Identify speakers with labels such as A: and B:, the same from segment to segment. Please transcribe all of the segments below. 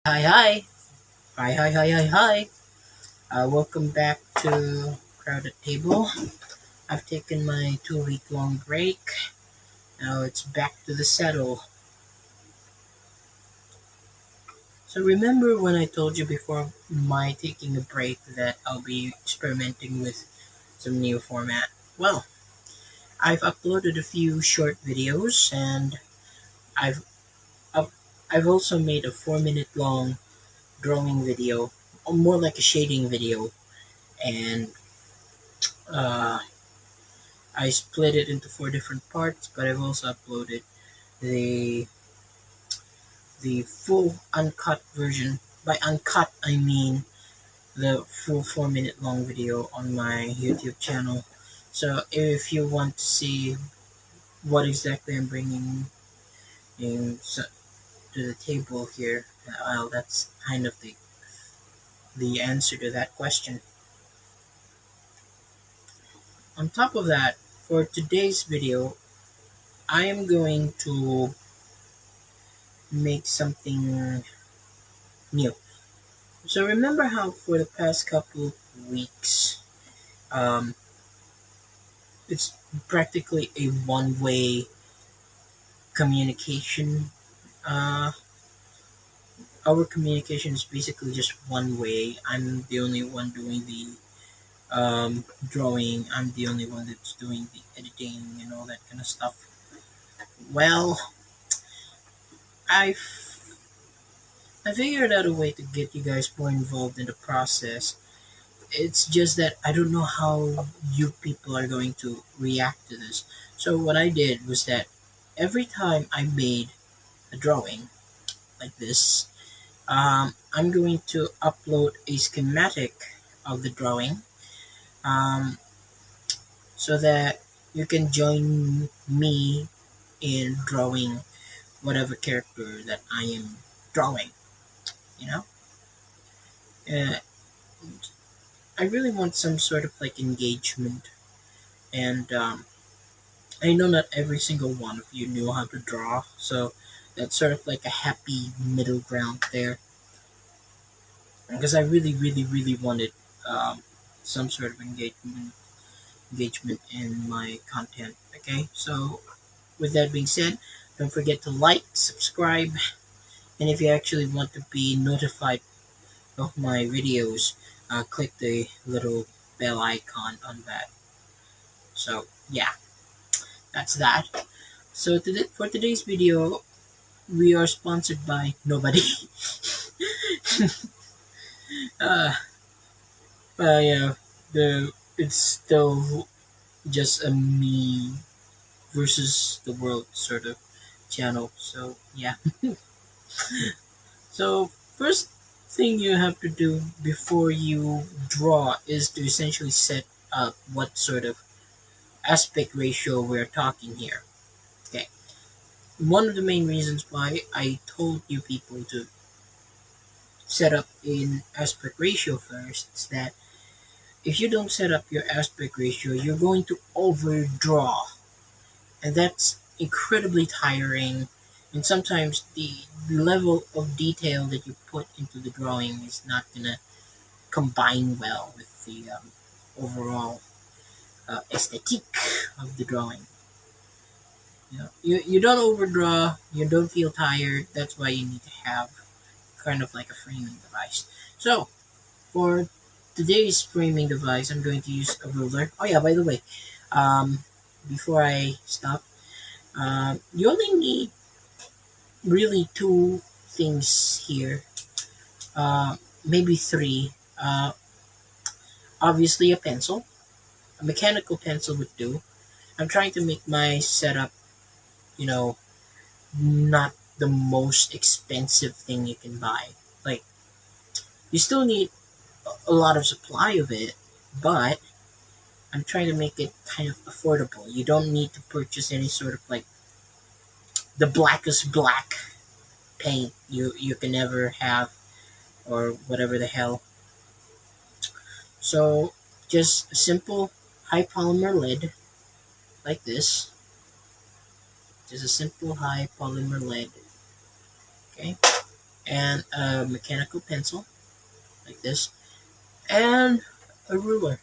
A: Hi, hi. Hi, hi, hi, hi, hi. Welcome back to Crowded Table. I've taken my 2 week long break. Now it's back to the saddle. So, remember when I told you before my taking a break that I'll be experimenting with some new format? Well, I've uploaded a few short videos and I've up, I've also made a 4 minute long drawing video, or more like a shading video, and uh, I split it into four different parts, but I've also uploaded the the full uncut version. By uncut, I mean the full 4 minute long video on my YouTube channel. So if you want to see what exactly I'm bringing to the table here, well, that's kind of the answer to that question. On top of that, for today's video, I am going to make something new. So remember how for the past couple of weeks, um, it's practically a one-way communication. Uh, our communication is basically just one way. I'm the only one doing the drawing. I'm the only one that's doing the editing and all that kind of stuff. Well, I I figured out a way to get you guys more involved in the process. It's just that I don't know how you people are going to react to this. So what I did was that every time I made a drawing like this, I'm going to upload a schematic of the drawing, um, so that you can join me in drawing whatever character that I am drawing. You know, uh, I really want some sort of like engagement, and I know not every single one of you knew how to draw, so that's sort of like a happy middle ground there. Because I really, really, really wanted some sort of engagement in my content. Okay, so with that being said, don't forget to like, subscribe, and if you actually want to be notified of my videos, click the little bell icon on that. So yeah, that's that. So for today's video, we are sponsored by nobody. uh, yeah, it's still just a me versus the world sort of channel. So yeah. So first thing you have to do before you draw is to essentially set up what sort of aspect ratio we're talking here. Okay. One of the main reasons why I told you people to set up in aspect ratio first is that if you don't set up your aspect ratio, you're going to overdraw, and that's incredibly tiring. And sometimes the level of detail that you put into the drawing is not gonna combine well with the overall aesthetic of the drawing. You don't overdraw, you don't feel tired. That's why you need to have kind of like a framing device. So for today's framing device, I'm going to use a ruler. Oh yeah, by the way, um, before I stop, you only need really two things here, uh, maybe three. Obviously, a pencil, a mechanical pencil would do. I'm trying to make my setup, you know, not the most expensive thing you can buy. Like, you still need a lot of supply of it, but I'm trying to make it kind of affordable. You don't need to purchase any sort of like the blackest black paint you can ever have, or whatever the hell. So just a simple high polymer lead like this. Just a simple high polymer lead. Okay. and a mechanical pencil like this, and a ruler.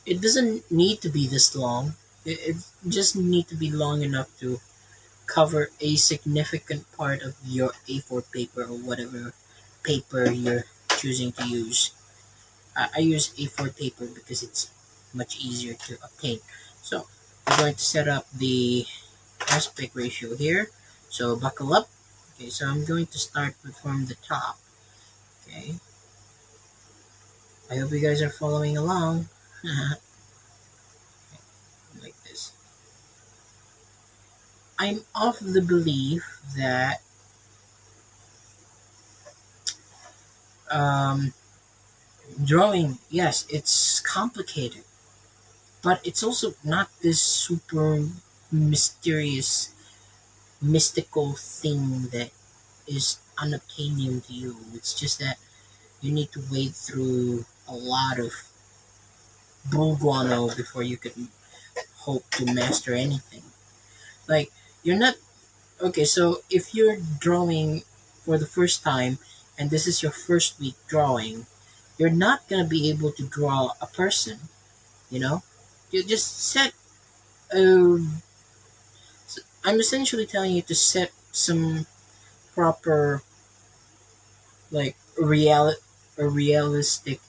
A: It doesn't need to be this long. It just need to be long enough to cover a significant part of your A4 paper or whatever paper you're choosing to use. I use A4 paper because it's much easier to obtain. So we're going to set up the aspect ratio here. So buckle up. Okay, so I'm going to start from the top. Okay, I hope you guys are following along. Like this. I'm of the belief that um, drawing, yes, it's complicated, but it's also not this super mysterious, mystical thing that is unobtainium to you. It's just that you need to wade through a lot of bull guano before you can hope to master anything. Like, you're not okay, so if you're drawing for the first time and this is your first week drawing, you're not gonna be able to draw a person, you know? You just set a. I'm essentially telling you to set some proper, like, a realistic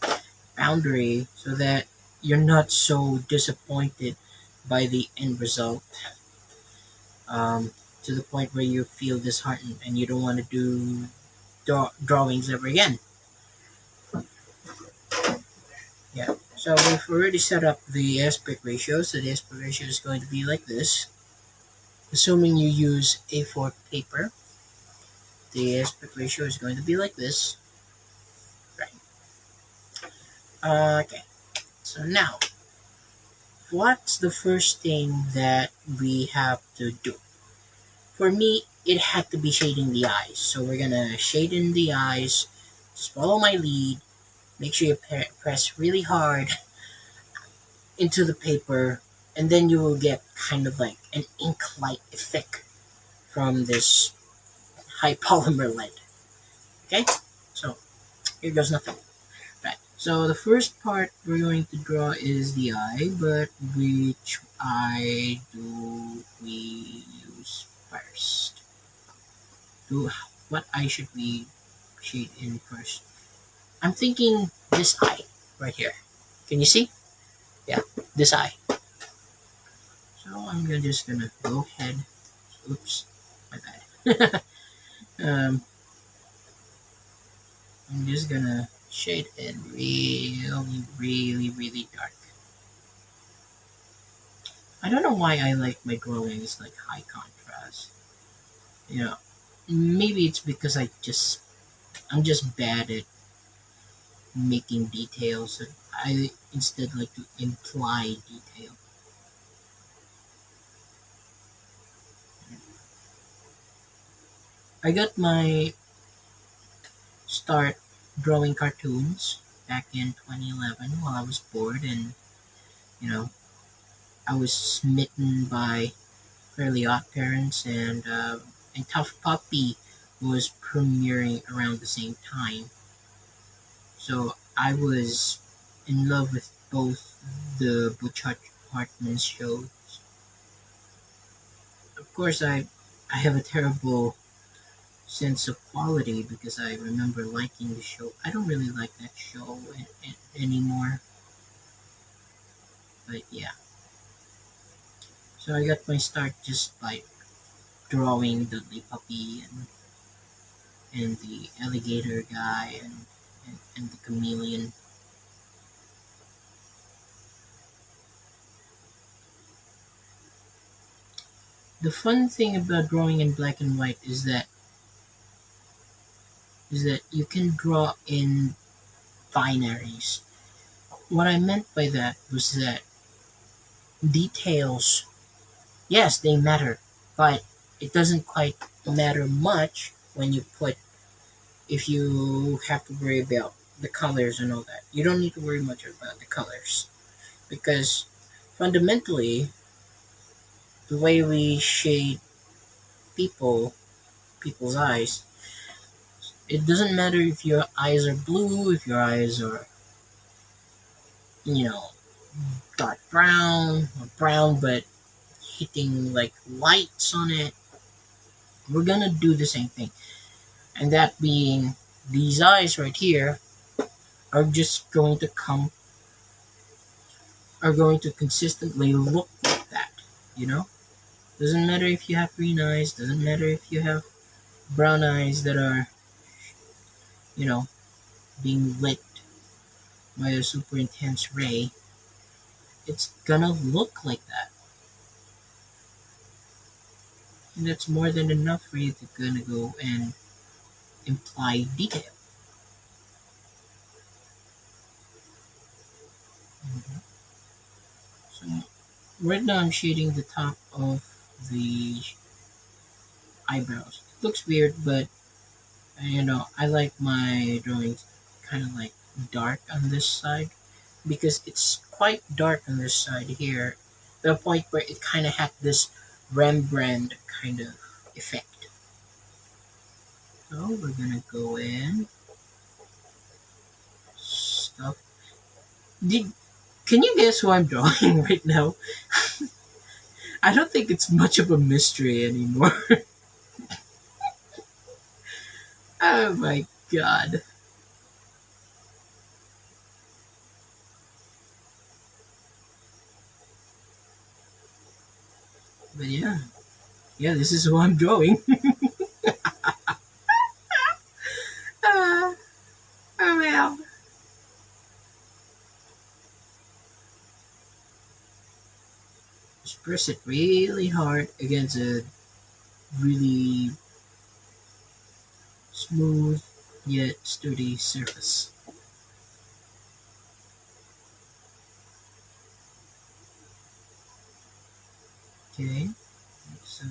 A: boundary so that you're not so disappointed by the end result, um, to the point where you feel disheartened and you don't want to do drawings ever again. Yeah. So we've already set up the aspect ratio. So the aspect ratio is going to be like this. Assuming you use A4 paper, the aspect ratio is going to be like this. Right. Okay. So now, what's the first thing that we have to do? For me, it had to be shading the eyes. So we're gonna shade in the eyes. Just follow my lead. Make sure you press really hard into the paper, and then you will get kind of like an ink light effect from this high polymer lead. Okay, so here goes nothing. Right. So the first part we're going to draw is the eye, but which eye do we use first? Do what eye should we shade in first? I'm thinking this eye right here. Can you see? Yeah, this eye. So just gonna go ahead. Oops, my bad. um, I'm just gonna shade it really, really, really dark. I don't know why I like my drawings like high contrast. You know, maybe it's because I'm just bad at making details. I instead like to imply detail. I got my start drawing cartoons back in 2011 while I was bored, and you know I was smitten by Fairly Odd Parents and Tough Puppy was premiering around the same time. So I was in love with both the Butch Hartman shows. Of course, I have a terrible sense of quality because I remember liking the show. I don't really like that show anymore, but yeah. So I got my start just by drawing Dudley Puppy and the alligator guy and the chameleon. The fun thing about drawing in black and white is that you can draw in binaries. What I meant by that was that details, yes, they matter, but it doesn't quite matter much when you put if you have to worry about the colors and all that. You don't need to worry much about the colors because fundamentally the way we shade people's eyes It doesn't matter if your eyes are blue, if your eyes are, you know, dark brown or brown but hitting like lights on it. We're gonna do the same thing. And that being these eyes right here are just going to come are going to consistently look like that, you know? Doesn't matter if you have green eyes, doesn't matter if you have brown eyes that are, you know, being lit by a super intense ray, it's gonna look like that. And that's more than enough for you to gonna go and imply detail. Mhm. So right now I'm shading the top of the eyebrows. It looks weird, but I like my drawings kind of like dark on this side because it's quite dark on this side here. The point where it kind of had this Rembrandt kind of effect. So we're gonna go in stuff. Did Can you guess who I'm drawing right now? I don't think it's much of a mystery anymore. Oh my god. But yeah, this is who I'm drawing. Ah, oh well. Just press it really hard against a really smooth yet sturdy surface. Okay, so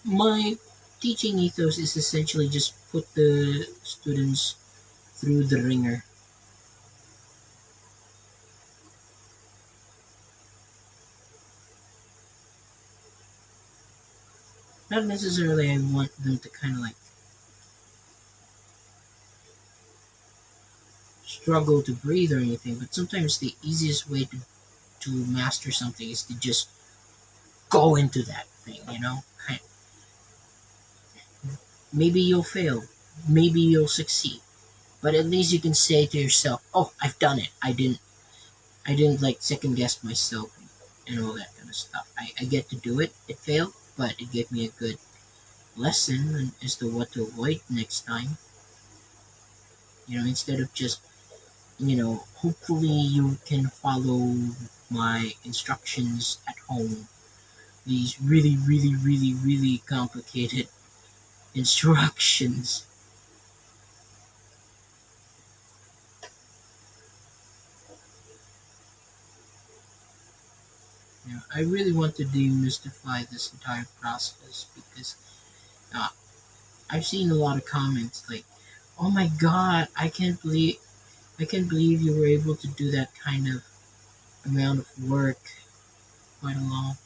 A: my teaching ethos is essentially just put the students through the ringer. Not necessarily I want them to kind of like struggle to breathe or anything, but sometimes the easiest way to master something is to just go into that thing, you know? Maybe you'll fail, maybe you'll succeed, but at least you can say to yourself, "Oh, I've done it. I didn't like second guess myself and all that kind of stuff. I get to do it. It failed, but it gave me a good lesson as to what to avoid next time. Instead of just, hopefully you can follow my instructions at home. These really, really, really, really complicated instructions. I really want to demystify this entire process because uh, I've seen a lot of comments like, "Oh my God, I can't believe you were able to do that kind of amount of work quite a long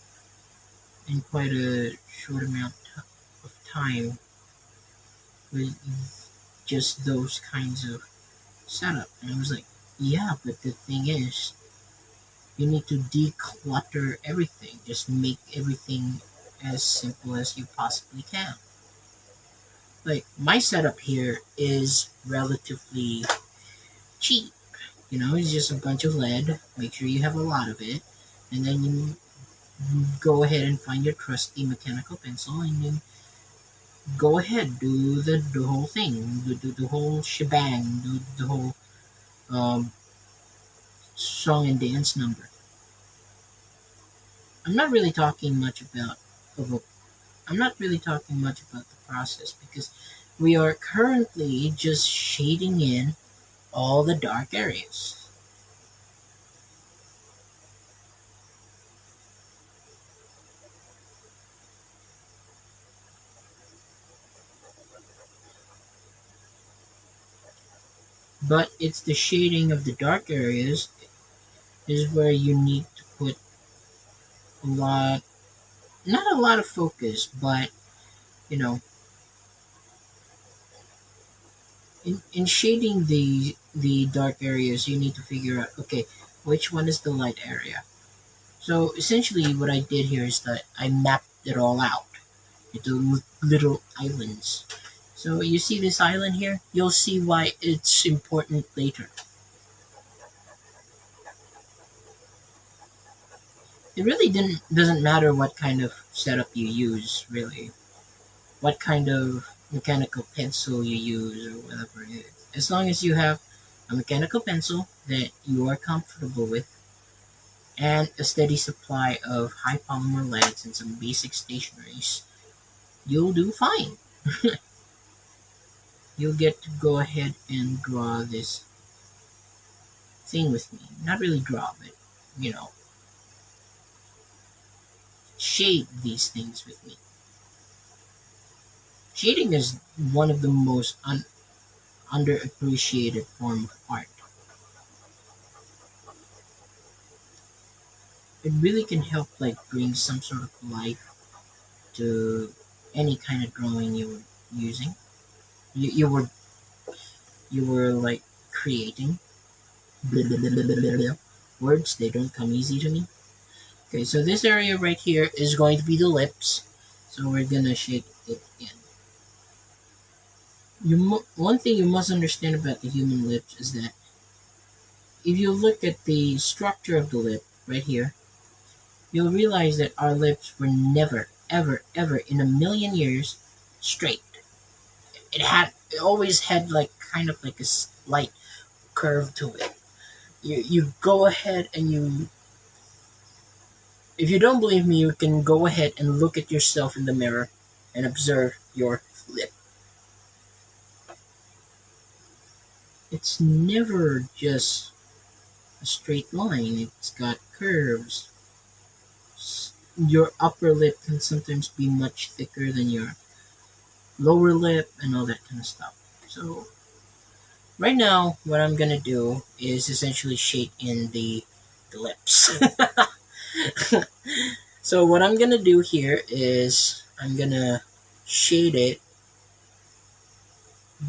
A: in quite a short amount of time with just those kinds of setup." And I was like, "Yeah, but the thing is, you need to declutter everything. Just make everything as simple as you possibly can." Like my setup here is relatively cheap. It's just a bunch of lead. Make sure you have a lot of it, and then you go ahead and find your trusty mechanical pencil, and you go ahead, do the whole thing, do the whole shebang, do the whole um, song and dance number. I'm not really talking much about of a, I'm not really talking much about the process because we are currently just shading in all the dark areas. But it's the shading of the dark areas is where you need to put a lot, not a lot of focus, but you know, In shading the dark areas, you need to figure out, okay, which one is the light area. So essentially, what I did here is that I mapped it all out into little islands. So you see this island here? You'll see why it's important later. It really didn't doesn't matter what kind of setup you use, really. What kind of mechanical pencil you use or whatever it is. As long as you have a mechanical pencil that you are comfortable with and a steady supply of high polymer leads and some basic stationaries, you'll do fine. You'll get to go ahead and draw this thing with me. Not really draw, but you know, shade these things with me. Shading is one of the most underappreciated form of art. It really can help like bring some sort of life to any kind of drawing you were using. You were like creating. Blah, blah, blah, blah, blah, blah. Words, they don't come easy to me. Okay, so this area right here is going to be the lips. So we're gonna shake it in. One thing you must understand about the human lips is that if you look at the structure of the lip right here, you'll realize that our lips were never, ever, ever in a million years straight. It always had like kind of like a slight curve to it. You go ahead and you if you don't believe me, you can go ahead and look at yourself in the mirror and observe your lip. It's never just a straight line. It's got curves. Your upper lip can sometimes be much thicker than your lower lip and all that kind of stuff. So right now, what I'm gonna do is essentially shade in the lips. So what I'm gonna do here is I'm gonna shade it,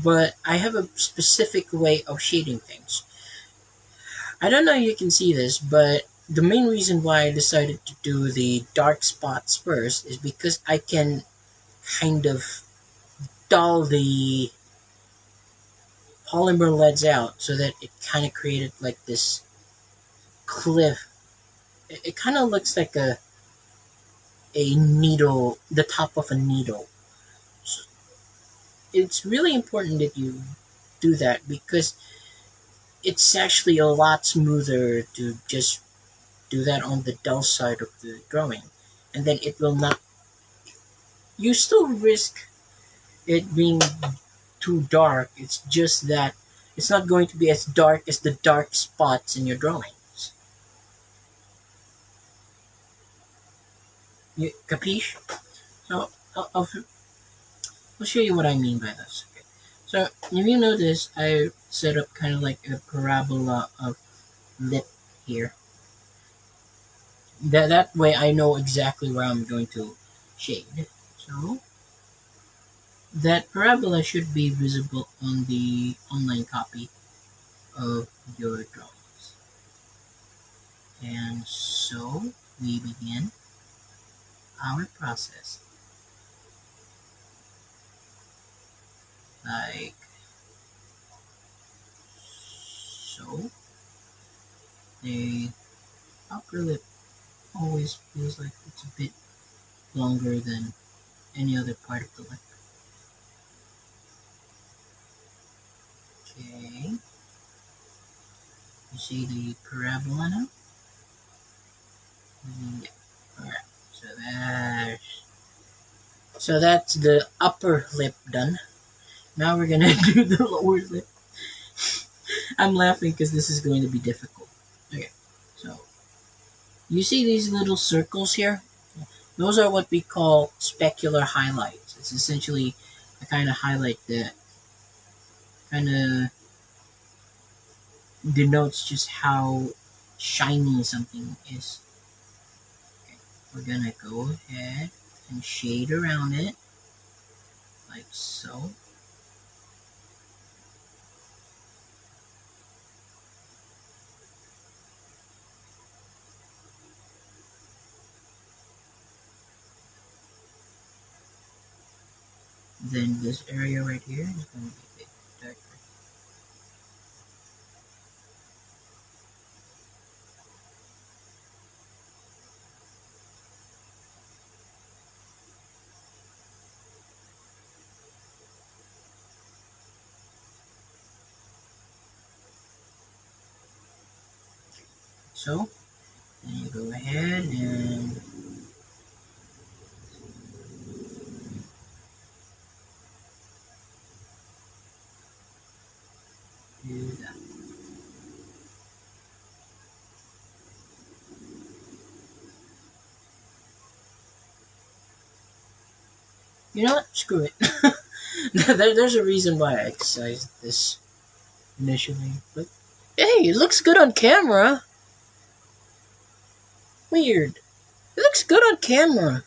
A: but I have a specific way of shading things. I don't know if you can see this, but the main reason why I decided to do the dark spots first is because I can kind of dull the polymer leads out so that it kind of created like this cliff. It kind of looks like a needle, the top of a needle. So it's really important that you do that because it's actually a lot smoother to just do that on the dull side of the drawing. And then it will not, you still risk it being too dark. It's just that it's not going to be as dark as the dark spots in your drawings. You capiche? So I'll show you what I mean by this. Okay. So if you notice, I set up kind of like a parabola of lip here. That way I know exactly where I'm going to shade. So that parabola should be visible on the online copy of your drawings. And so we begin our process. Like so. The upper lip always feels like it's a bit longer than any other part of the lip. Okay. You see the parabola now? Yeah. Alright. So that's the upper lip done. Now we're gonna do the lower lip. I'm laughing because this is going to be difficult. Okay. So you see these little circles here? Those are what we call specular highlights. It's essentially a kind of highlight that kind of denotes just how shiny something is. Okay. We're gonna go ahead and shade around it like so. then this area right here is going to be a bit darker. So then you go ahead and do that. You know what? Screw it. There's a reason why I exercised this initially, but hey, it looks good on camera. Weird. It looks good on camera.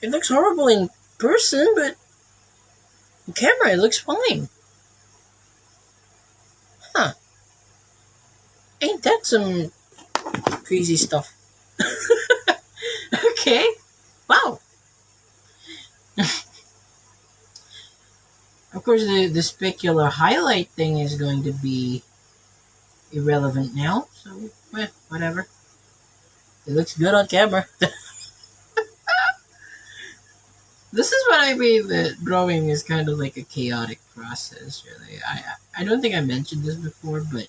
A: It looks horrible in person, but on camera it looks fine. Huh. Ain't that some crazy stuff? Okay. Wow. Of course, the specular highlight thing is going to be irrelevant now, so, whatever. It looks good on camera. This is what I mean that drawing is kind of like a chaotic process, really. I don't think I mentioned this before, but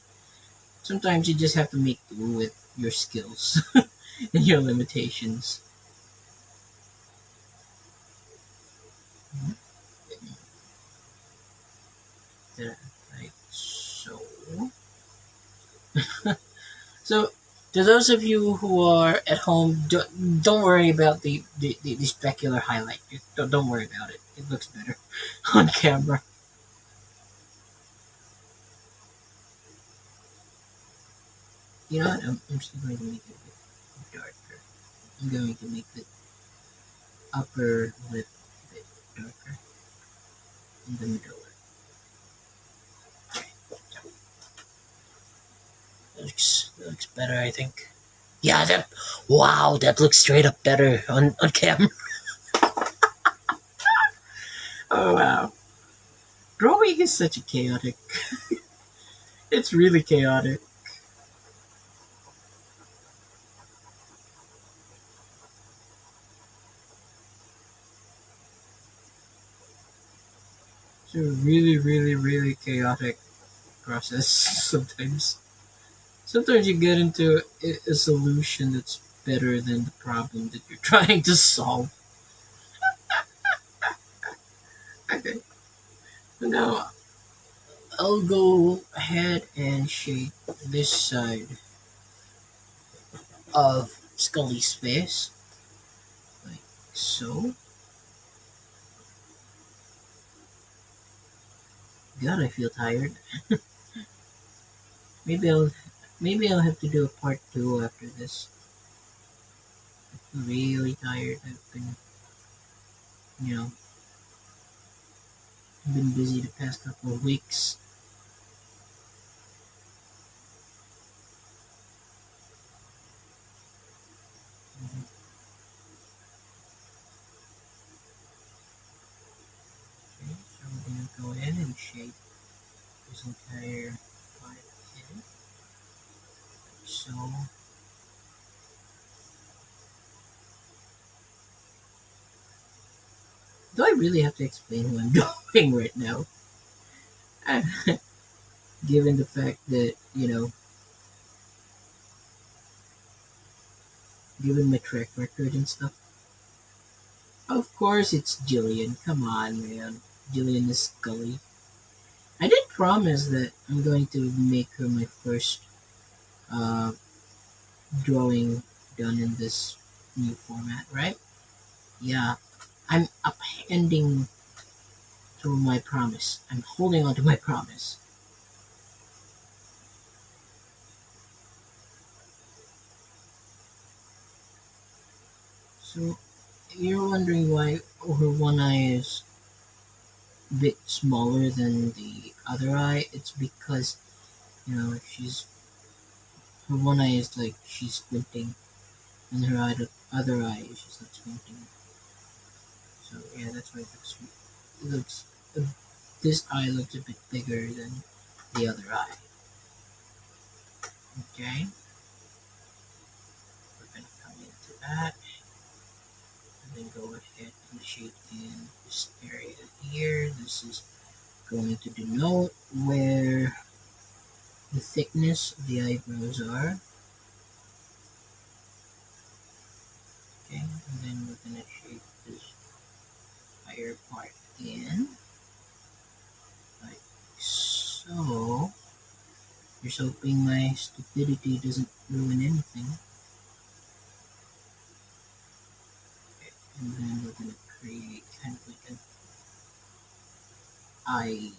A: sometimes you just have to make do with your skills and your limitations. Like so. So, to those of you who are at home, don't worry about the specular highlight. Don't worry about it. It looks better on camera. You know what? I'm still going to make it a bit darker. I'm going to make the upper lip a bit darker in the middle. That looks better, I think. Yeah, that looks straight up better on camera. Oh wow. Drawing is such a chaotic. It's really chaotic. It's a really, really, really chaotic process sometimes. Sometimes you get into a solution that's better than the problem that you're trying to solve. Okay. So now I'll go ahead and shape this side of Scully's face. Like so. God, I feel tired. Maybe I'll maybe I'll have to do a part two after this. I'm really tired. You know, I've been busy the past couple of weeks. Mhm. Okay, so we're gonna go in and shape this entire part in. So, do I really have to explain what I'm doing right now? Given the fact that, given my track record and stuff. Of course, it's Jillian. Come on, man. Jillian is Scully. I did promise that I'm going to make her my first uh, drawing done in this new format, right? Yeah, I'm upending to my promise. I'm holding on to my promise. So, you're wondering why her one eye is a bit smaller than the other eye? It's because, her one eye is like she's squinting, and her other eye is just not squinting. So yeah, that's why it looks this eye looks a bit bigger than the other eye. Okay, we're gonna come into that and then go ahead and shape in this area here. This is going to denote where the thickness of the eyebrows are. Okay, and then we're gonna shape this higher part in like so. Just hoping my stupidity doesn't ruin anything. Okay, and then we're gonna create kind of like an eye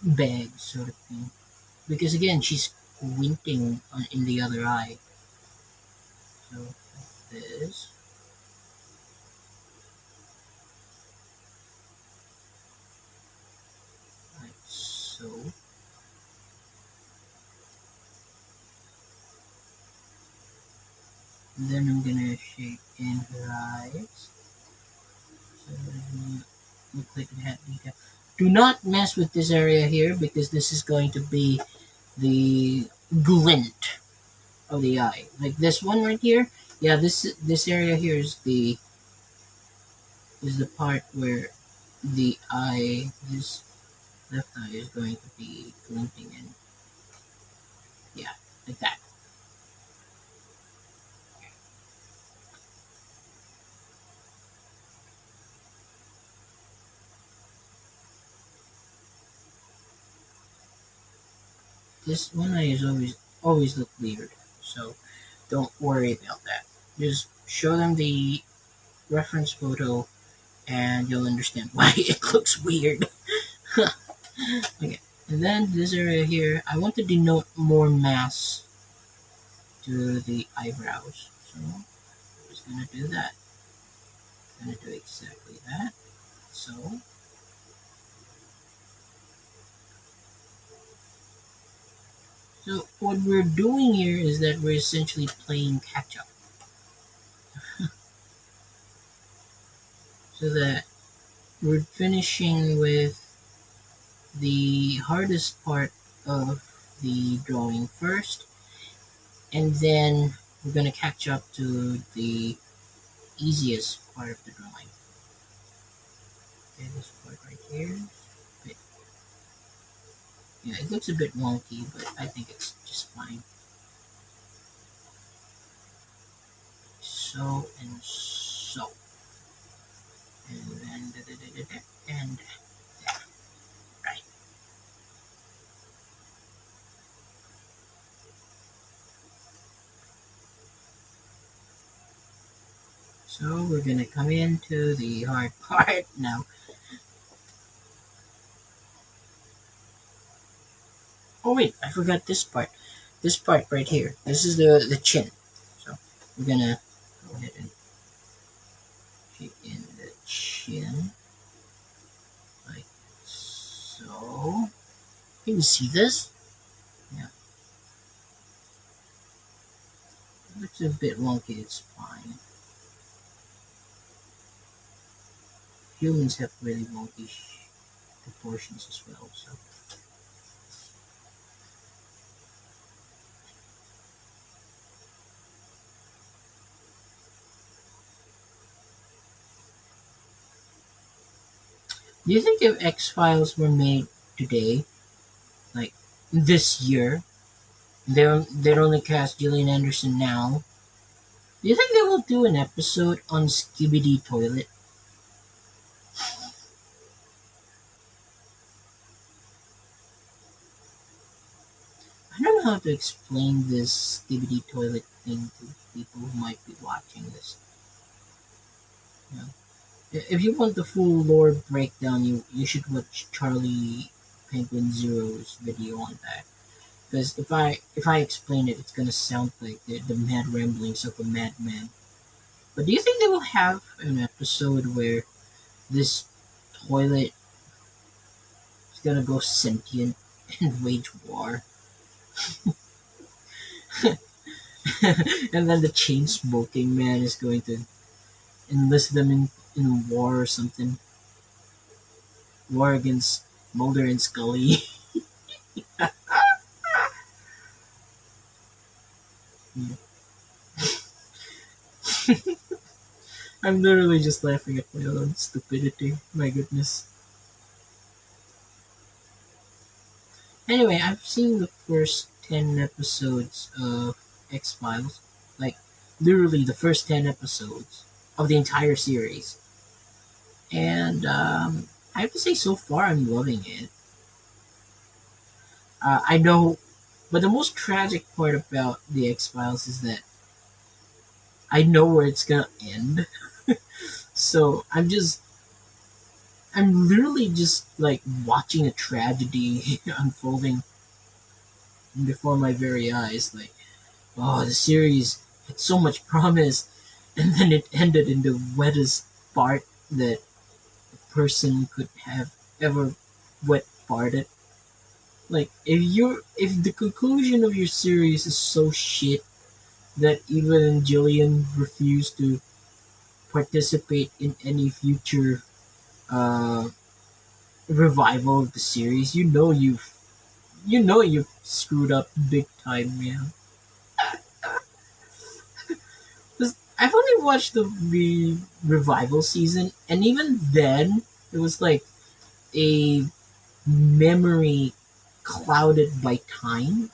A: bag sort of thing. Because again, she's squinting in the other eye. So like this. Like so. And then I'm gonna shape in her eyes. So it doesn't look like it had detail. Do not mess with this area here because this is going to be the glint of the eye. Like this one right here. Yeah, this area here is the part where the eye, this left eye is going to be glinting in. Yeah, like that. This one eye is always look weird. So don't worry about that. Just show them the reference photo and you'll understand why it looks weird. Okay. And then this area here, I want to denote more mass to the eyebrows. So I'm just gonna do that. I'm gonna do exactly that. So so what we're doing here is that we're essentially playing catch up. So that we're finishing with the hardest part of the drawing first, and then we're gonna catch up to the easiest part of the drawing. Okay, this part right here. Bit, yeah, it looks a bit wonky, but I think it's just fine. So and so, and then and that. Right. So we're gonna come into the hard part now. Oh wait, I forgot this part. This part right here. This is the chin. So we're gonna go ahead and shape in the chin like so. Can you see this? Yeah, it looks a bit wonky. It's fine. Humans have really wonky proportions as well. So do you think if X Files were made today, like this year, they'd only cast Gillian Anderson now? Do you think they will do an episode on Skibidi Toilet? I don't know how to explain this Skibidi Toilet thing to people who might be watching this. You know, if you want the full lore breakdown, you should watch Charlie Penguin Zero's video on that. Because if I explain it, it's gonna sound like the mad ramblings of a madman. But do you think they will have an episode where this toilet is gonna go sentient and wage war? And then the chain smoking man is going to enlist them in war or something. War against Mulder and Scully. I'm literally just laughing at my own stupidity. My goodness. Anyway, I've seen the first 10 episodes of X Files. Like, literally the first 10 episodes of the entire series. And I have to say, so far, I'm loving it. I know, but the most tragic part about the X Files is that I know where it's gonna end. So I'm literally just like watching a tragedy unfolding before my very eyes. Like, oh, the series had so much promise, and then it ended in the wettest fart that a person could have ever wet farted. Like, if the conclusion of your series is so shit that even Jillian refused to participate in any future uh, revival of the series, you've screwed up big time, man. 'Cause I've only watched the revival season, and even then, it was like a memory clouded by time.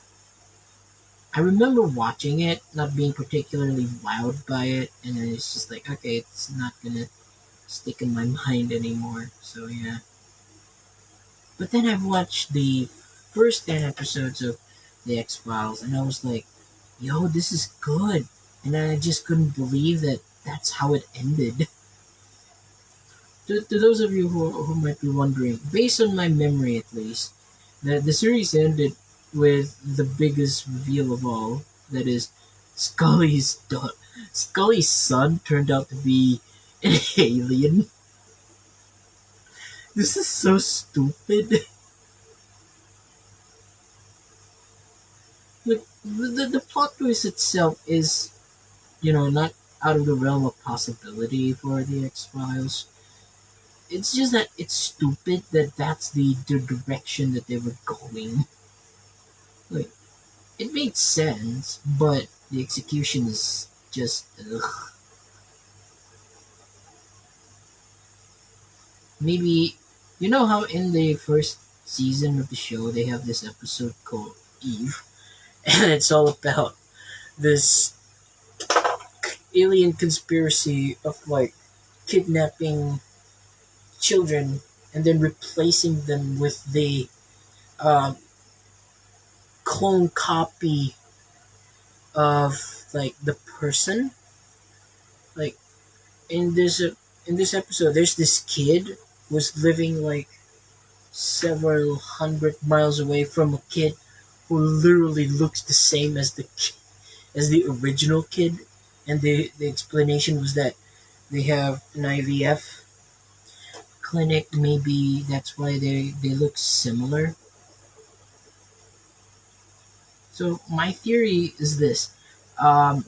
A: I remember watching it, not being particularly wowed by it, and then it's just like, okay, it's not gonna stick in my mind anymore. So yeah. But then I've watched the first 10 episodes of The X Files, and I was like, yo, this is good. And I just couldn't believe that that's how it ended. To those of you who might be wondering, based on my memory at least, the series ended with the biggest reveal of all. That is, Scully's son turned out to be an alien. This is so stupid. Like, the plot twist itself is, not out of the realm of possibility for the X Files. It's just that it's stupid that that's the direction that they were going. Like, it made sense, but the execution is just ugh. Maybe you know how in the first season of the show they have this episode called Eve, and it's all about this alien conspiracy of like kidnapping children and then replacing them with the um, clone copy of like the person. Like in this episode, there's this kid who's living like several hundred miles away from a kid who literally looks the same as as the original kid, and the explanation was that they have an IVF clinic. Maybe that's why they look similar. So my theory is this: um,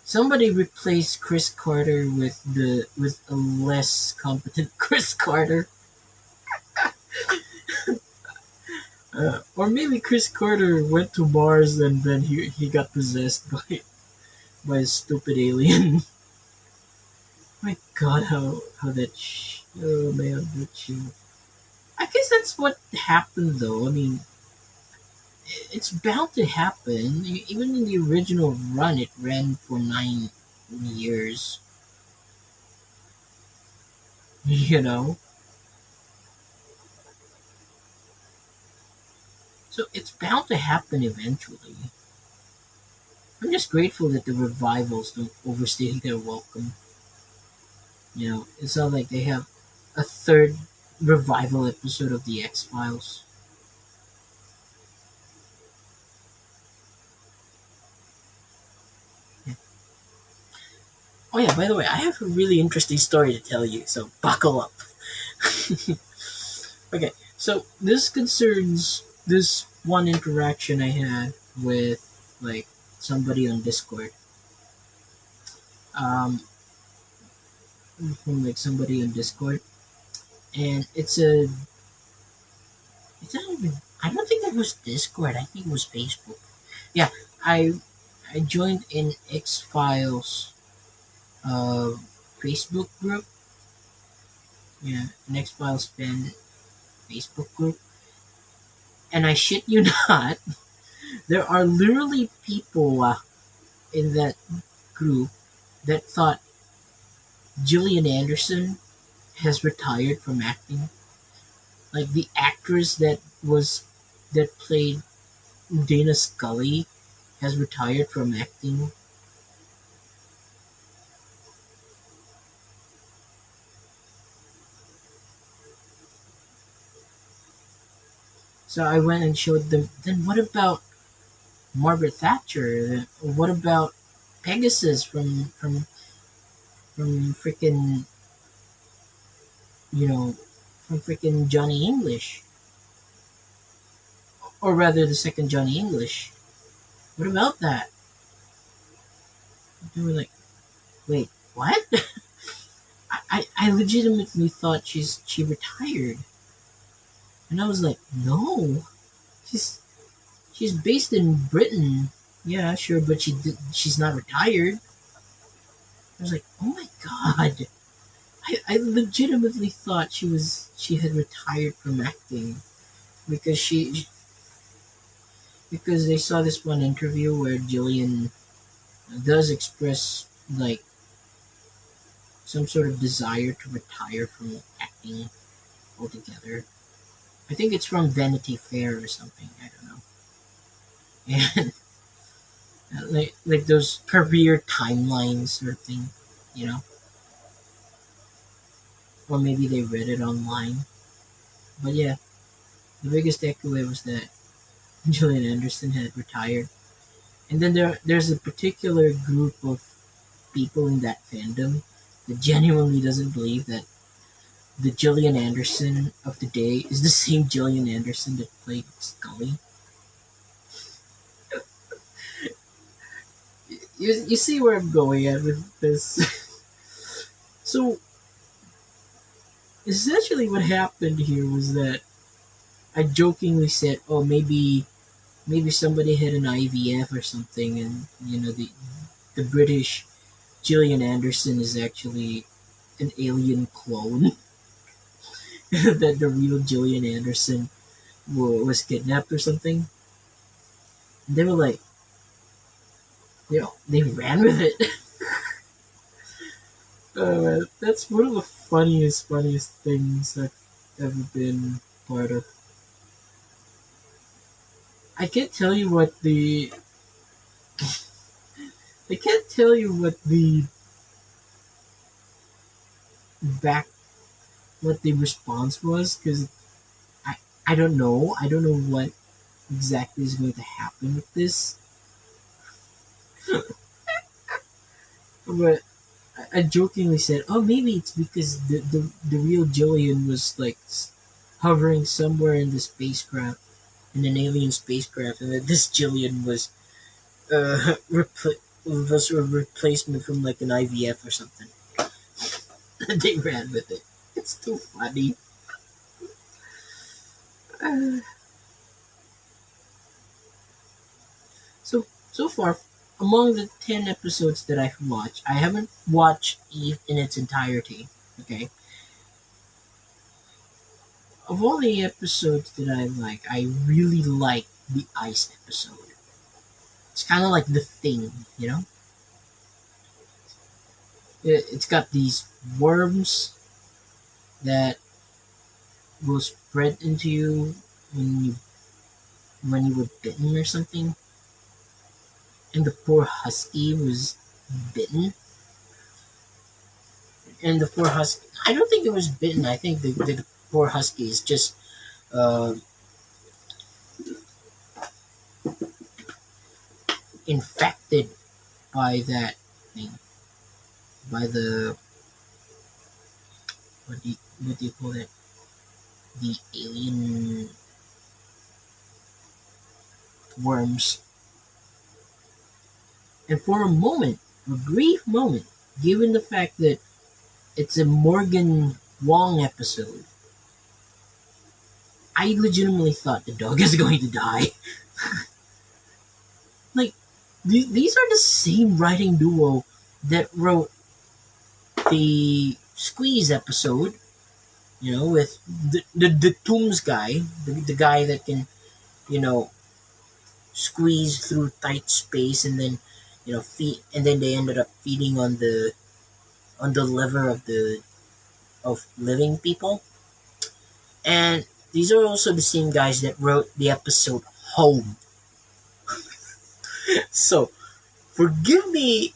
A: somebody replaced Chris Carter with a less competent Chris Carter, or maybe Chris Carter went to Mars and then he got possessed by a stupid alien. My God, how oh man, that show. I guess that's what happened though. I mean, it's bound to happen. Even in the original run, it ran for 9 years. You know, so it's bound to happen eventually. I'm just grateful that the revivals don't overstay their welcome. It's not like they have a third revival episode of the X Files. Oh yeah, by the way, I have a really interesting story to tell you, so buckle up. Okay, so this concerns this one interaction I had with like somebody on Discord. Um, from like somebody on Discord, and it's not even. I don't think it was Discord. I think it was Facebook. Yeah, I I joined an X Files uh, Facebook group. Yeah, an X Files fan Facebook group, and I shit you not, there are literally people in that group that thought Gillian Anderson has retired from acting. Like the actress that played Dana Scully has retired from acting. So I went and showed them. Then what about Margaret Thatcher? What about Pegasus from freaking you know from freaking Johnny English, or rather the second Johnny English? What about that? They were like, wait, what? I legitimately thought she retired, and I was like, no, she's she's based in Britain. Yeah, sure, but she's not retired. I was like, oh my god. I legitimately thought she had retired from acting because because they saw this one interview where Jillian does express like some sort of desire to retire from acting altogether. I think it's from Vanity Fair or something. I don't know. And like those career timelines sort of thing, you know, or maybe they read it online. But yeah, the biggest takeaway was that Gillian Anderson had retired. And then there's a particular group of people in that fandom that genuinely doesn't believe that the Gillian Anderson of today is the same Gillian Anderson that played Scully. You see where I'm going at with this. So essentially, what happened here was that I jokingly said, "Oh, maybe somebody had an IVF or something," and the British Gillian Anderson is actually an alien clone. That the real Gillian Anderson was kidnapped or something. And they were like, they ran with it. That's one of the funniest things I've ever been part of. I can't tell you what the I can't tell you what the back what the response was because I I don't know. I don't know what exactly is going to happen with this. But I jokingly said, "Oh, maybe it's because the real Jillian was like hovering somewhere in the spacecraft, in an alien spacecraft, and that this Jillian was a replacement from like an IVF or something." And they ran with it. It's too funny. Uh, so far, among the 10 episodes that I've watched, I haven't watched Eve in its entirety. Okay, of all the episodes that I like, I really like the ice episode. It's kind of like the thing, you know. It's got these worms that will spread into you when you when you were bitten or something, and the poor husky was bitten, and the poor husky. I don't think it was bitten. I think the poor husky is just uh, infected by that thing, by the what do you call it? The alien worms. And for a moment, a brief moment, given the fact that it's a Morgan Wong episode. I legitimately thought the dog is going to die. Like, these are the same writing duo that wrote the Squeeze episode, with the Tooms guy, the guy that can, you know, squeeze through tight space and then, feed, and then they ended up feeding on the liver of living people. And these are also the same guys that wrote the episode Home. So forgive me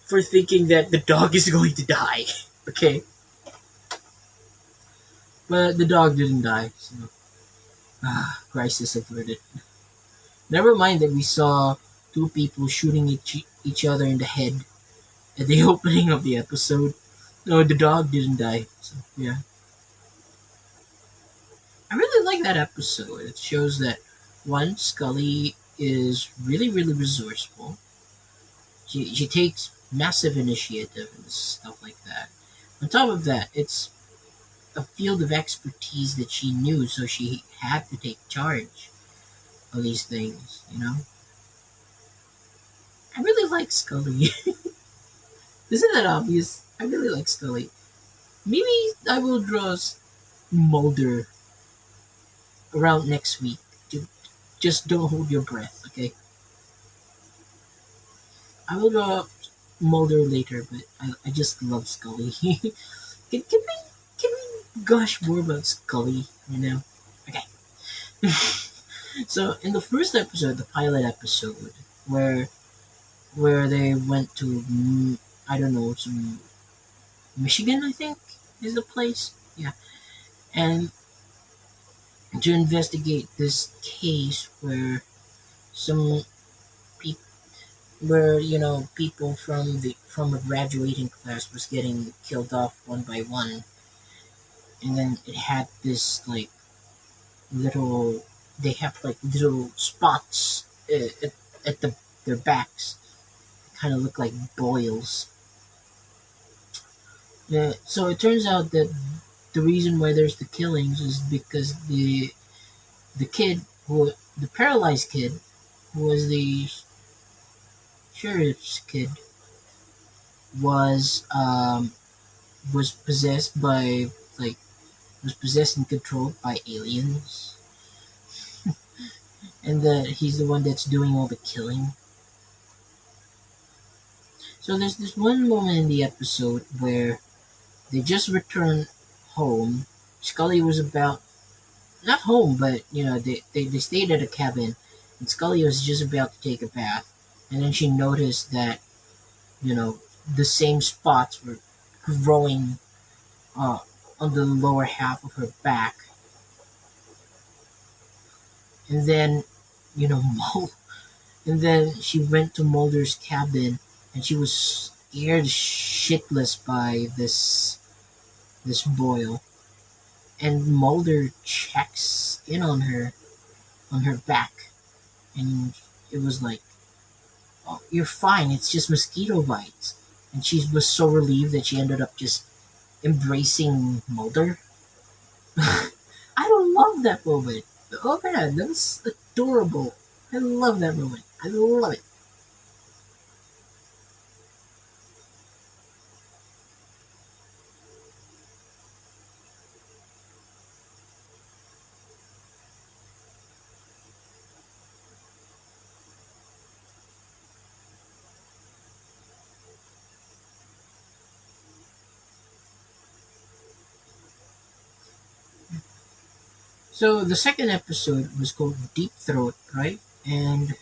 A: for thinking that the dog is going to die. Okay, but the dog didn't die. So, crisis averted. Never mind that we saw two people shooting each other in the head at the opening of the episode. No, the dog didn't die. So yeah, I really like that episode. It shows that one, Scully is really really resourceful. She takes massive initiative and stuff like that. On top of that, it's a field of expertise that she knew, so she had to take charge of these things. I really like Scully. Isn't that obvious? I really like Scully. Maybe I will draw Mulder around next week. Just don't hold your breath, okay? I will draw Mulder later, but I just love Scully. Can we gush more about Scully? Okay. So in the first episode, the pilot episode, where where they went to, I don't know, some Michigan, I think is the place. Yeah, and to investigate this case where some people, where people from a graduating class was getting killed off one by one, and then it had this like little, they have like little spots at their backs, kind of look like boils. Yeah, so it turns out that the reason why there's the killings is because the kid who the paralyzed kid who was the sheriff's kid was um was possessed by like was possessed and controlled by aliens, and that he's the one that's doing all the killing. So there's this one moment in the episode where they just returned home. Scully was about, not home, but they stayed at a cabin, and Scully was just about to take a bath, and then she noticed that the same spots were growing uh, on the lower half of her back, and then Mul- and then she went to Mulder's cabin, and she was scared shitless by this boil, and Mulder checks in on her back, and it was like, "Oh, you're fine. It's just mosquito bites." And she was so relieved that she ended up just embracing Mulder. I don't love that moment. Oh man, that was adorable. I love that moment. I love it. So the second episode was called Deep Throat, right? And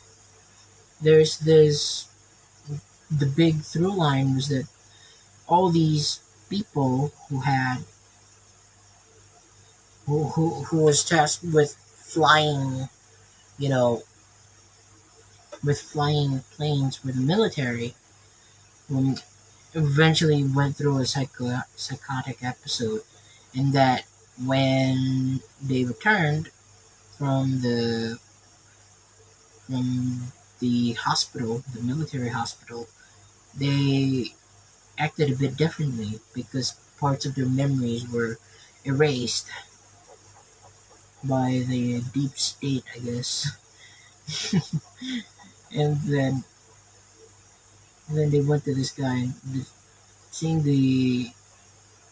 A: there's this the big through line was that all these people who was tasked with flying, you know, with flying planes for the military, when eventually went through a psychotic episode, and that when they returned from the hospital, the military hospital, they acted a bit differently because parts of their memories were erased by the deep state, I guess. And then they went to this guy and seeing the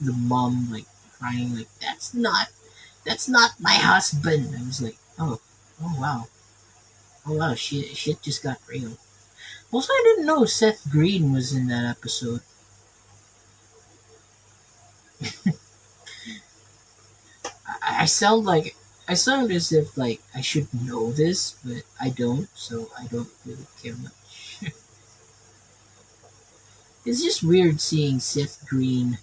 A: mom like crying like that's not my husband. I was like, oh wow, oh wow, shit just got real. Also, I didn't know Seth Green was in that episode. I sound like I sound as if like I should know this, but I don't, so I don't really care much. It's just weird seeing Seth Green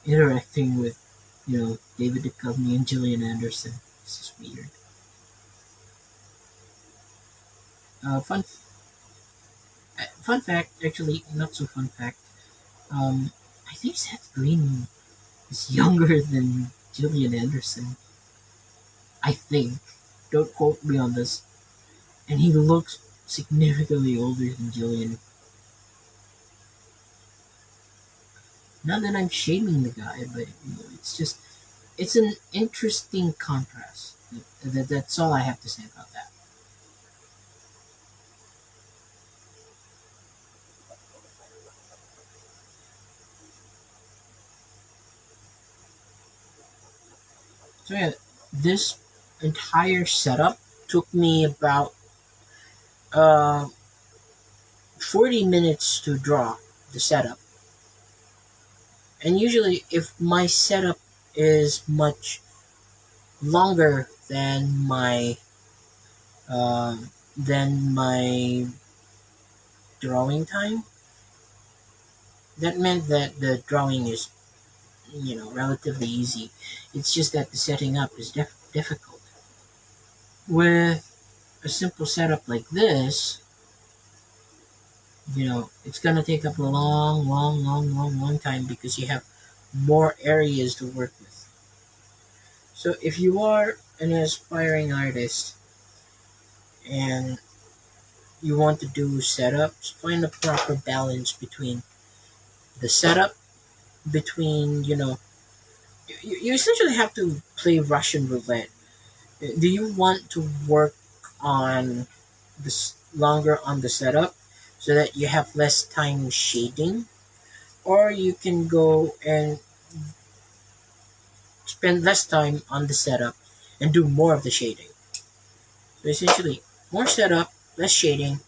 A: interacting with, David Duchovny and Gillian Anderson. It's just weird. Uh, fun fun fact, actually, not so fun fact. Um, I think Seth Green is younger than Gillian Anderson. I think. Don't quote me on this. And he looks significantly older than Gillian. Not that I'm shaming the guy, but it's just it's an interesting contrast. That's all I have to say about that. So yeah, this entire setup took me about uh, 40 minutes to draw the setup. And usually, if my setup is much longer than my drawing time, that meant that the drawing is relatively easy. It's just that the setting up is difficult. With a simple setup like this, it's gonna take up a long, long, long, long, long time because you have more areas to work with. So if you are an aspiring artist and you want to do setups, find a proper balance between the setup, between you essentially have to play Russian roulette. Do you want to work on this longer on the setup so that you have less time shading, or you can go and spend less time on the setup and do more of the shading. So essentially, more setup, less shading,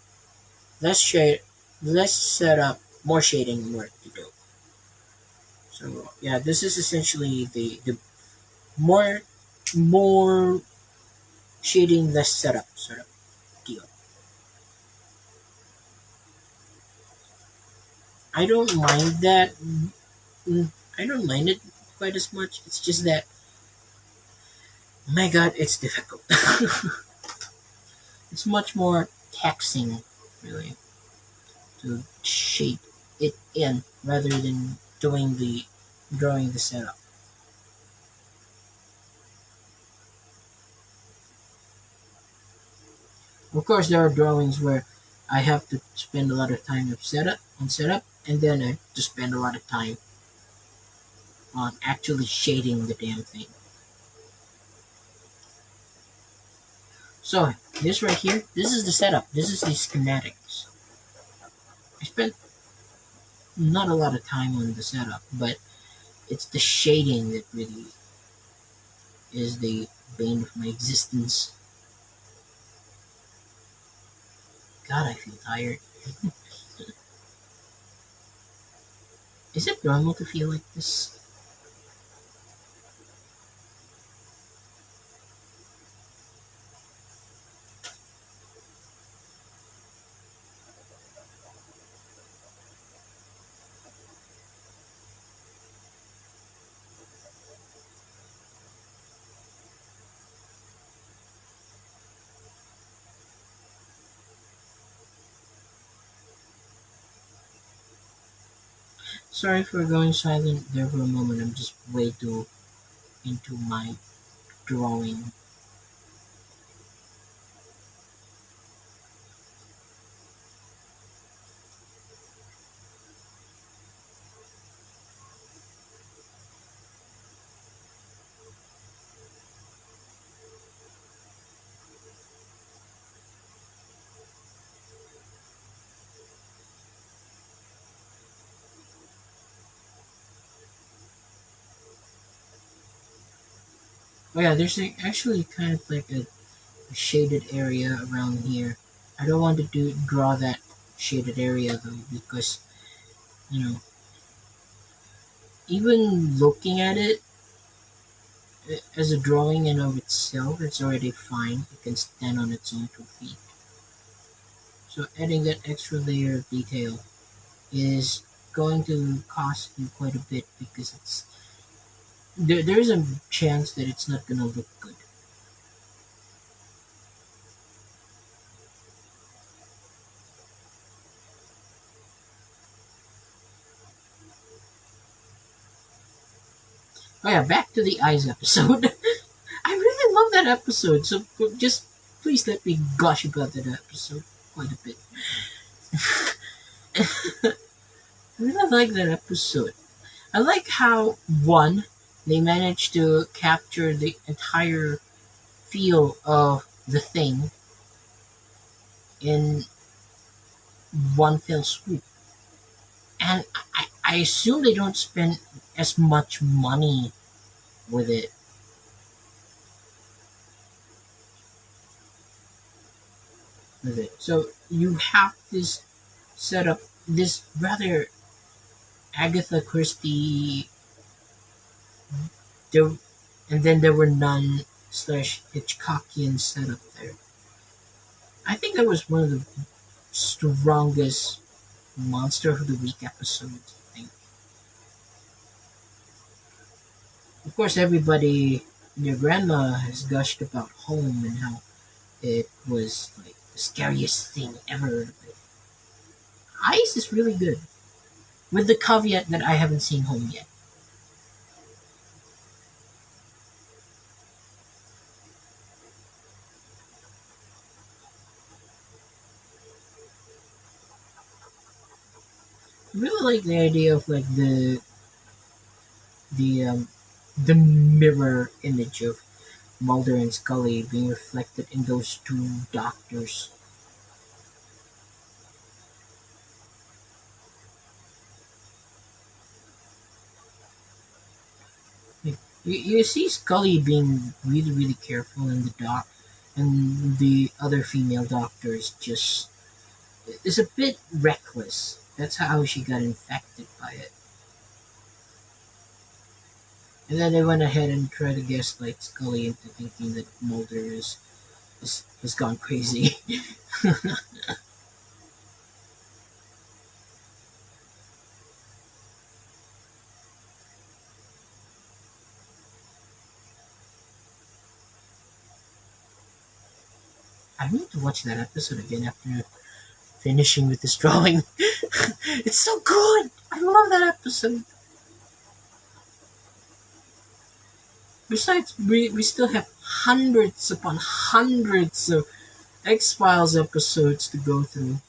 A: less shade, less setup, more shading, more to do. So yeah, this is essentially the more more shading, less setup sort of deal. I don't mind that. I don't mind it quite as much. It's just that, my God, it's difficult. It's much more taxing, really, to shape it in rather than drawing the setup. Of course, there are drawings where I have to spend a lot of time on setup, and then I have to spend a lot of time on actually shading the damn thing. So this right here, this is the setup. This is the schematics. I spent not a lot of time on the setup, but it's the shading that really is the bane of my existence. God, I feel tired. Is it normal to feel like this? Sorry for going silent there for a moment. I'm just way too into my drawing. Oh yeah, there's actually kind of like a shaded area around here. I don't want to draw that shaded area though because you know even looking at it as a drawing in of itself, it's already fine. It can stand on its own 2 feet. So adding that extra layer of detail is going to cost you quite a bit because there's a chance that it's not gonna look good. Oh yeah, back to the eyes episode. I really love that episode. So just please let me gush about that episode quite a bit. I really like that episode. I like how one they managed to capture the entire feel of the thing in one fell swoop, and I assume they don't spend as much money with it. So you have this setup, this rather Agatha Christie, there, and then there were none slash Hitchcockian setup there. I think that was one of the strongest Monster of the Week episodes. I think, of course, everybody, your grandma has gushed about Home and how it was like the scariest thing ever. But Ice is really good, with the caveat that I haven't seen Home yet. I really like the idea of like the the mirror image of Mulder and Scully being reflected in those two doctors. Like, you see Scully being really, really careful, and and the other female doctor is a bit reckless. That's how she got infected by it. And then they went ahead and tried to gaslight Scully into thinking that Mulder has gone crazy. I need to watch that episode again after finishing with this drawing. It's so good. I love that episode. Besides, we still have hundreds upon hundreds of X Files episodes to go through.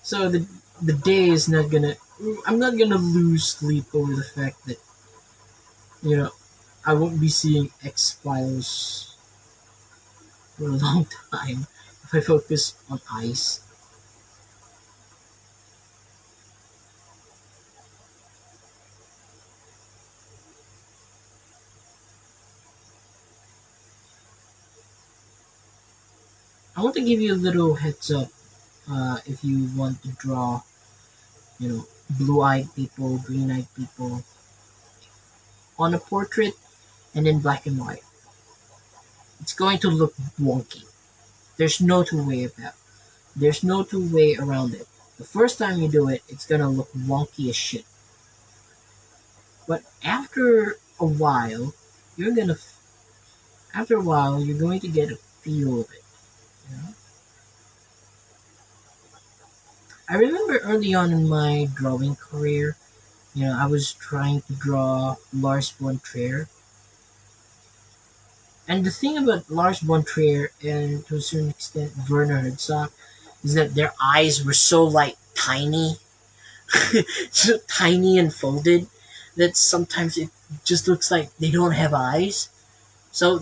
A: So the day is not gonna. I'm not gonna lose sleep over the fact that you know I won't be seeing X Files for a long time if I focus on Ice. I want to give you a little heads up if you want to draw, blue-eyed people, green-eyed people on a portrait and in black and white. It's going to look wonky. There's no two way about. There's no two way around it. The first time you do it, it's gonna look wonky as shit. But you're gonna after a while, you're going to get a feel of it. You know? I remember early on in my drawing career, I was trying to draw Lars von Trier, and the thing about Lars von Trier and to a certain extent Werner Herzog is that their eyes were so like tiny, so tiny and folded that sometimes it just looks like they don't have eyes. So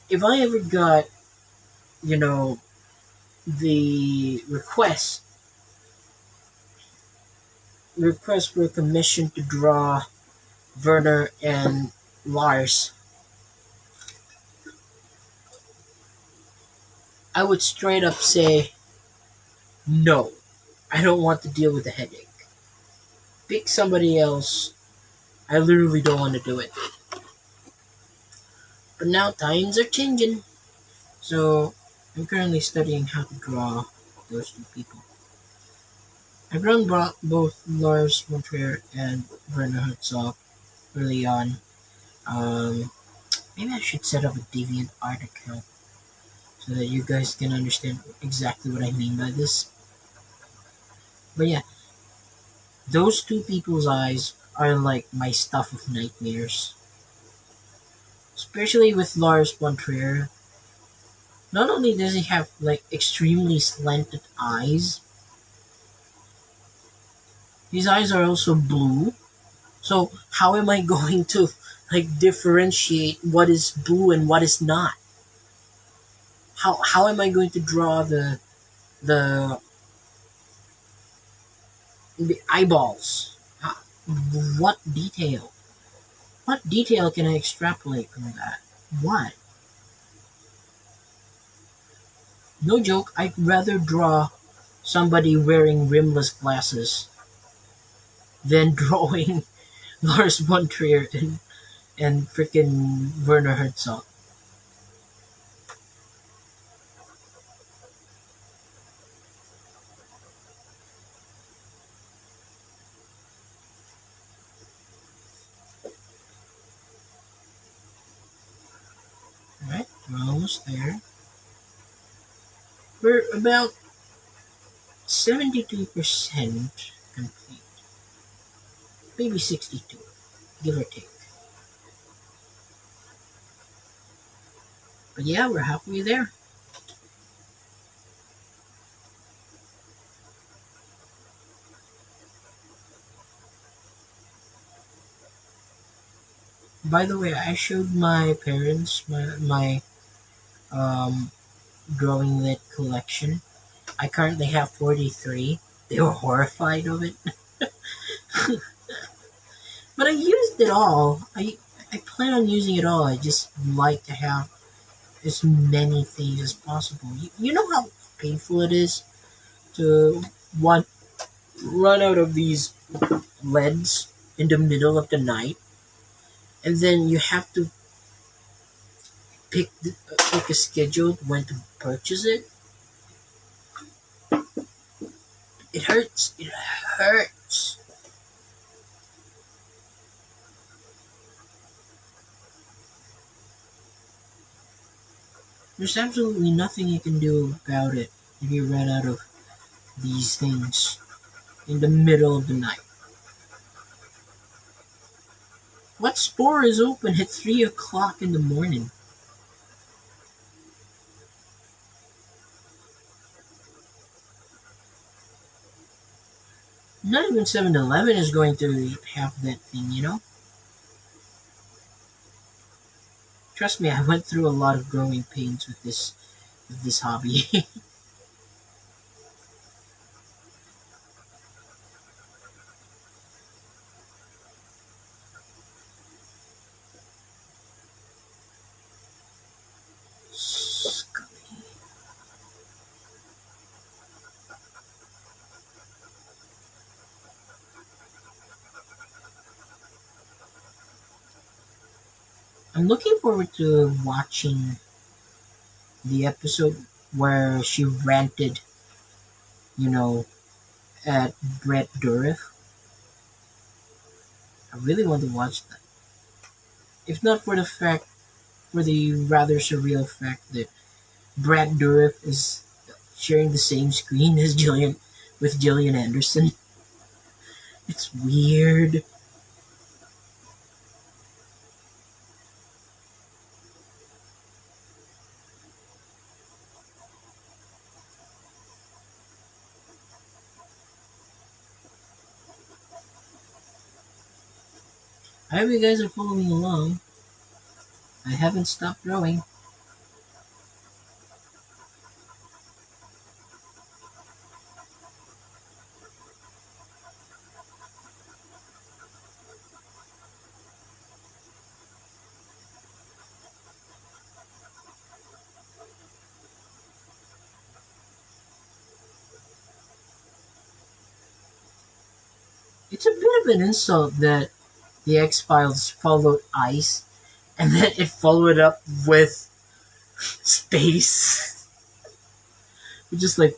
A: if I ever got, you know, the request for a commission to draw Werner and Lars, I would straight up say, no, I don't want to deal with the headache. Pick somebody else. I literally don't want to do it. But now times are changing. So I'm currently studying how to draw those two people. I've drawn both Lars von Trier and Werner Herzog early on. Um, Maybe I should set up a Deviant Art account so that you guys can understand exactly what I mean by this. But yeah, those two people's eyes are like my stuff of nightmares. Especially with Lars von Trier. Not only does he have like extremely slanted eyes, his eyes are also blue. So how am I going to like differentiate what is blue and what is not? How am I going to draw the the eyeballs? What detail? What detail can I extrapolate from that? What? No joke, I'd rather draw somebody wearing rimless glasses than drawing Lars von Trier and freaking Werner Herzog. Alright, we're almost there. We're about 72% complete. Maybe 62, give or take. But yeah, we're halfway there. By the way, I showed my parents my um, drawing lit collection. I currently have 43. They were horrified of it. But I used it all. I plan on using it all. I just like to have as many things as possible. You know how painful it is to want run out of these leads in the middle of the night, and then you have to pick a schedule when to purchase it. It hurts. It hurts. There's absolutely nothing you can do about it if you run out of these things in the middle of the night. What store is open at 3 o'clock in the morning? Not even 7-Eleven is going to have that thing, you know? Trust me, I went through a lot of growing pains with this hobby. Scully. I'm looking forward to watching the episode where she ranted, you know, at Brett Dourif. I really want to watch that. If not for the fact, for the rather surreal fact that Brad Dourif is sharing the same screen as Gillian with Gillian Anderson. It's weird. I hope you guys are following along. I haven't stopped drawing. It's a bit of an insult that the X Files followed ice and then it followed up with space, which is like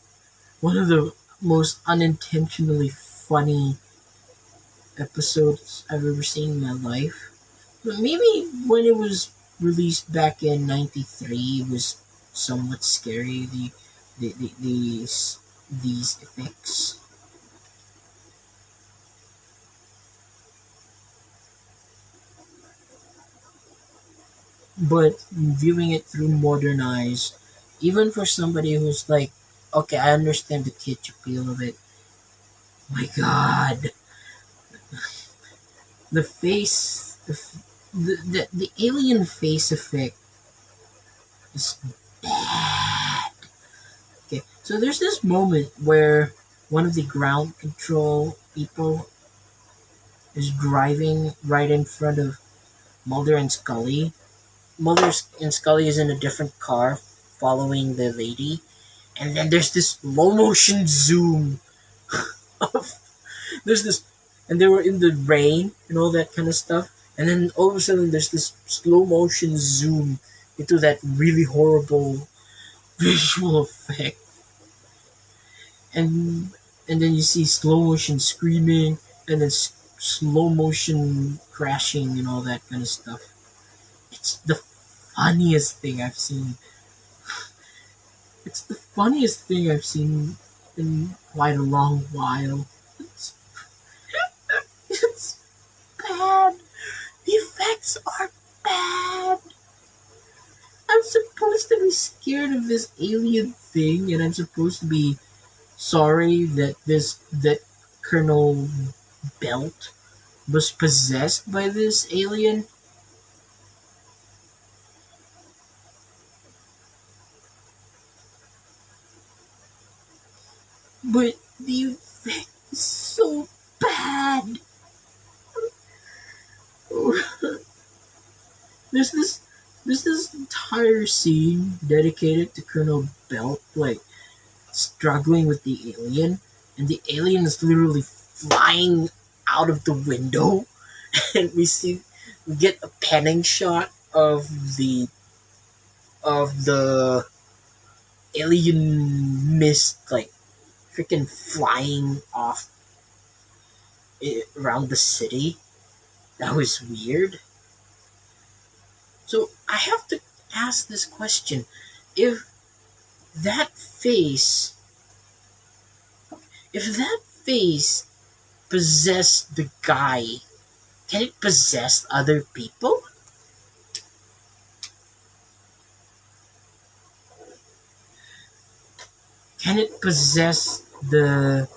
A: one of the most unintentionally funny episodes I've ever seen in my life. But maybe when it was released back in '93, it was somewhat scary. These effects, but viewing it through modern eyes, even for somebody who's like, okay, I understand the kitsch appeal of it. My God, the face, the alien face effect is bad. Okay, so there's this moment where one of the ground control people is driving right in front of Mulder and Scully. Mulder and Scully is in a different car following the lady, and then there's this slow motion zoom of there's this, and they were in the rain and all that kind of stuff, and then all of a sudden there's this slow motion zoom into that really horrible visual effect, and then you see slow motion screaming, and then slow motion crashing and all that kind of stuff. It's the funniest thing I've seen. It's the funniest thing I've seen in quite a long while. It's, it's bad. The effects are bad. I'm supposed to be scared of this alien thing, and I'm supposed to be sorry that that Colonel Belt was possessed by this alien. But the effect is so bad. There's this there's this entire scene dedicated to Colonel Belt like struggling with the alien, and the alien is literally flying out of the window, and we get a panning shot of the alien mist like freaking flying off around the city. That was weird. So I have to ask this question: if that face, if that face possessed the guy, can it possess other people? Can it possess the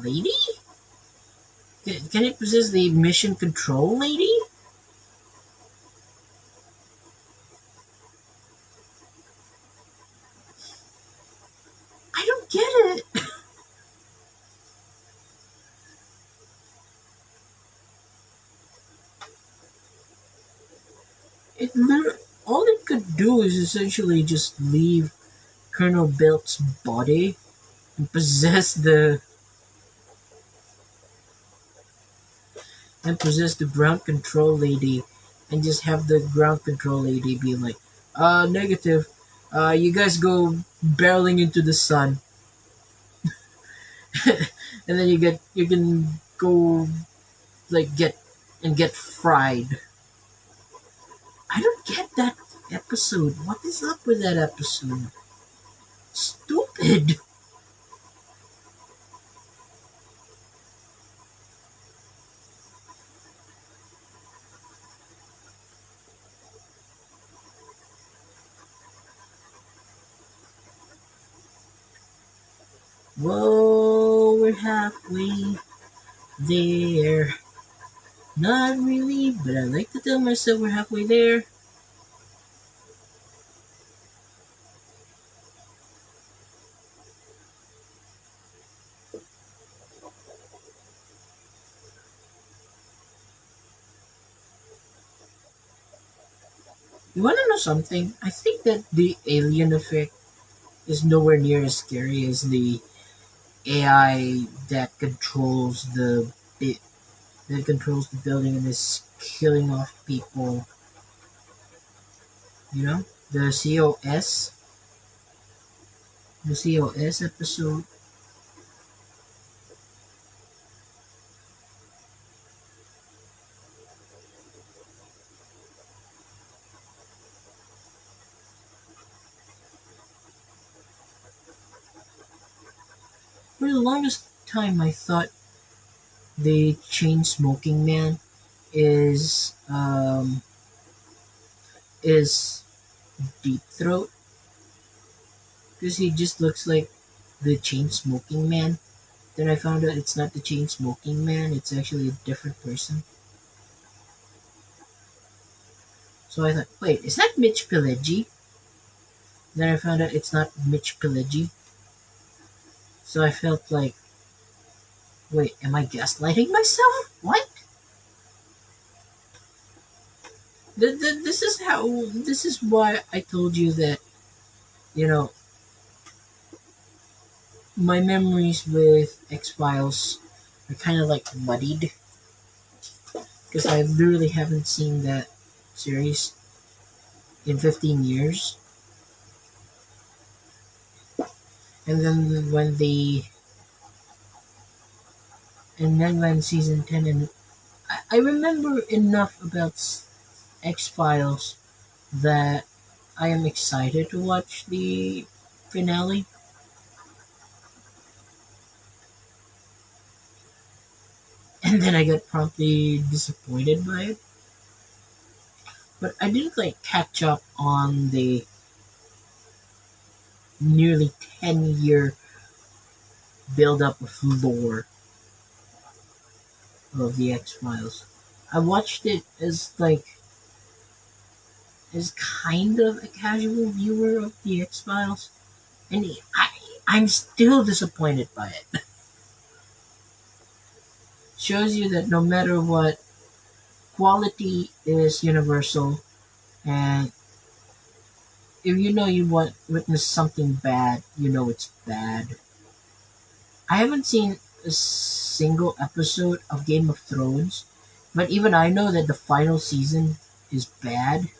A: lady? Can it possess the mission control lady? I don't get it. All it could do is essentially just leave Colonel Belt's body and possess the ground control lady, and just have the ground control lady be like, negative. You guys go barreling into the sun, and then you can go like get fried. I don't get that episode. What is up with that episode? Stupid. Whoa, we're halfway there. Not really, but I like to tell myself we're halfway there. You wanna know something? I think that the alien effect is nowhere near as scary as the AI that controls bit that controls the building and is killing off people. You know, the COS, the COS episode. For the longest time, I thought the chain smoking man is is Deep Throat because he just looks like the chain smoking man. Then I found out it's not the chain smoking man; it's actually a different person. So I thought, wait, is that Mitch Pileggi? Then I found out it's not Mitch Pileggi. So I felt like, wait, am I gaslighting myself? What? This is how. This is why I told you that. You know, my memories with X Files are kind of like muddied because I literally haven't seen that series in 15 years. And then when season 10 and I remember enough about X Files that I am excited to watch the finale. And then I got promptly disappointed by it. But I didn't like catch up on the nearly 10-year build up of lore of the X Files. I watched it as kind of a casual viewer of the X Files, and I'm still disappointed by it. Shows you that no matter what, quality is universal, and if you know you want witness something bad, you know it's bad. I haven't seen a single episode of Game of Thrones, but even I know that the final season is bad.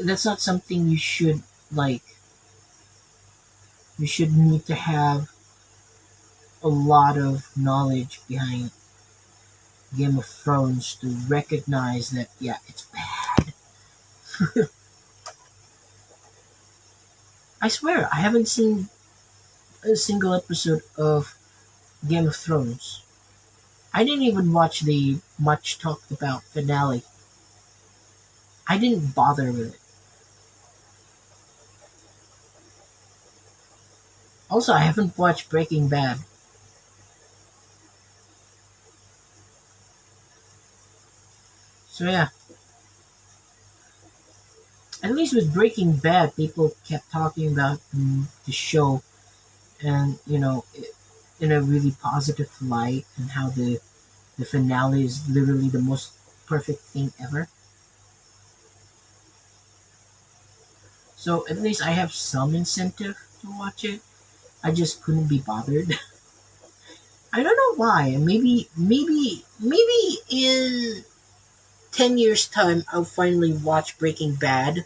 A: That's not something you should like. You should need to have a lot of knowledge behind Game of Thrones to recognize that yeah, it's bad. I swear, I haven't seen a single episode of Game of Thrones. I didn't even watch the much talked about finale. I didn't bother with it. Also, I haven't watched Breaking Bad. So yeah, at least with Breaking Bad, people kept talking about the show and in a really positive light and how the finale is literally the most perfect thing ever. So at least I have some incentive to watch it. I just couldn't be bothered. I don't know why. Maybe in 10 years' time I'll finally watch Breaking Bad.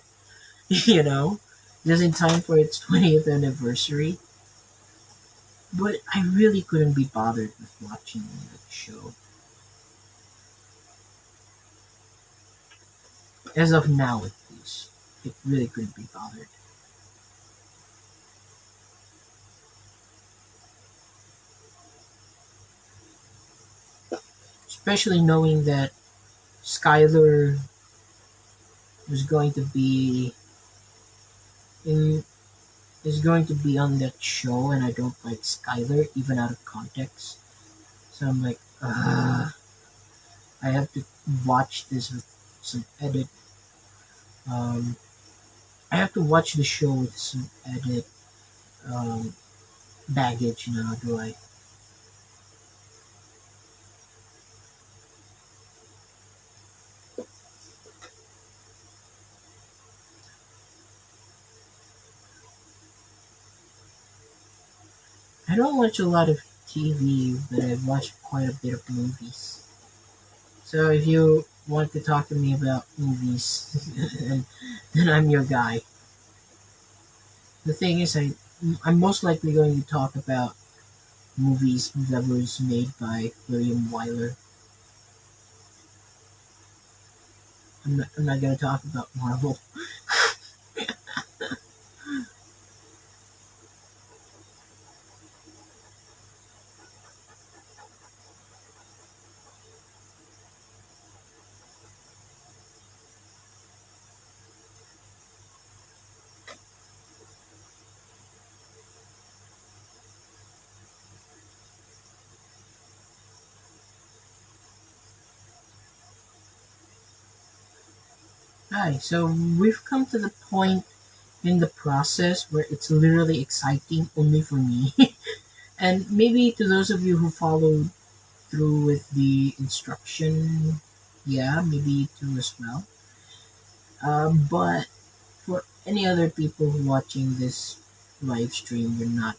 A: You know, just in time for its 20th anniversary. But I really couldn't be bothered with watching the show as of now, at least. It really couldn't be bothered, especially knowing that Skylar was going to be in is going to be on that show, and I don't like Skylar even out of context. So I'm like, I have to watch this with some edit. Um, I have to watch the show with some edit um, baggage now. Do I don't watch a lot of TV, but I've watched quite a bit of movies. So if you want to talk to me about movies, then, then I'm your guy. The thing is, I'm most likely going to talk about movies that was made by William Wyler. I'm not going to talk about Marvel. Hi, so we've come to the point in the process where it's literally exciting only for me. And maybe to those of you who followed through with the instruction, yeah, maybe too as well. But for any other people who watching this live stream, you're not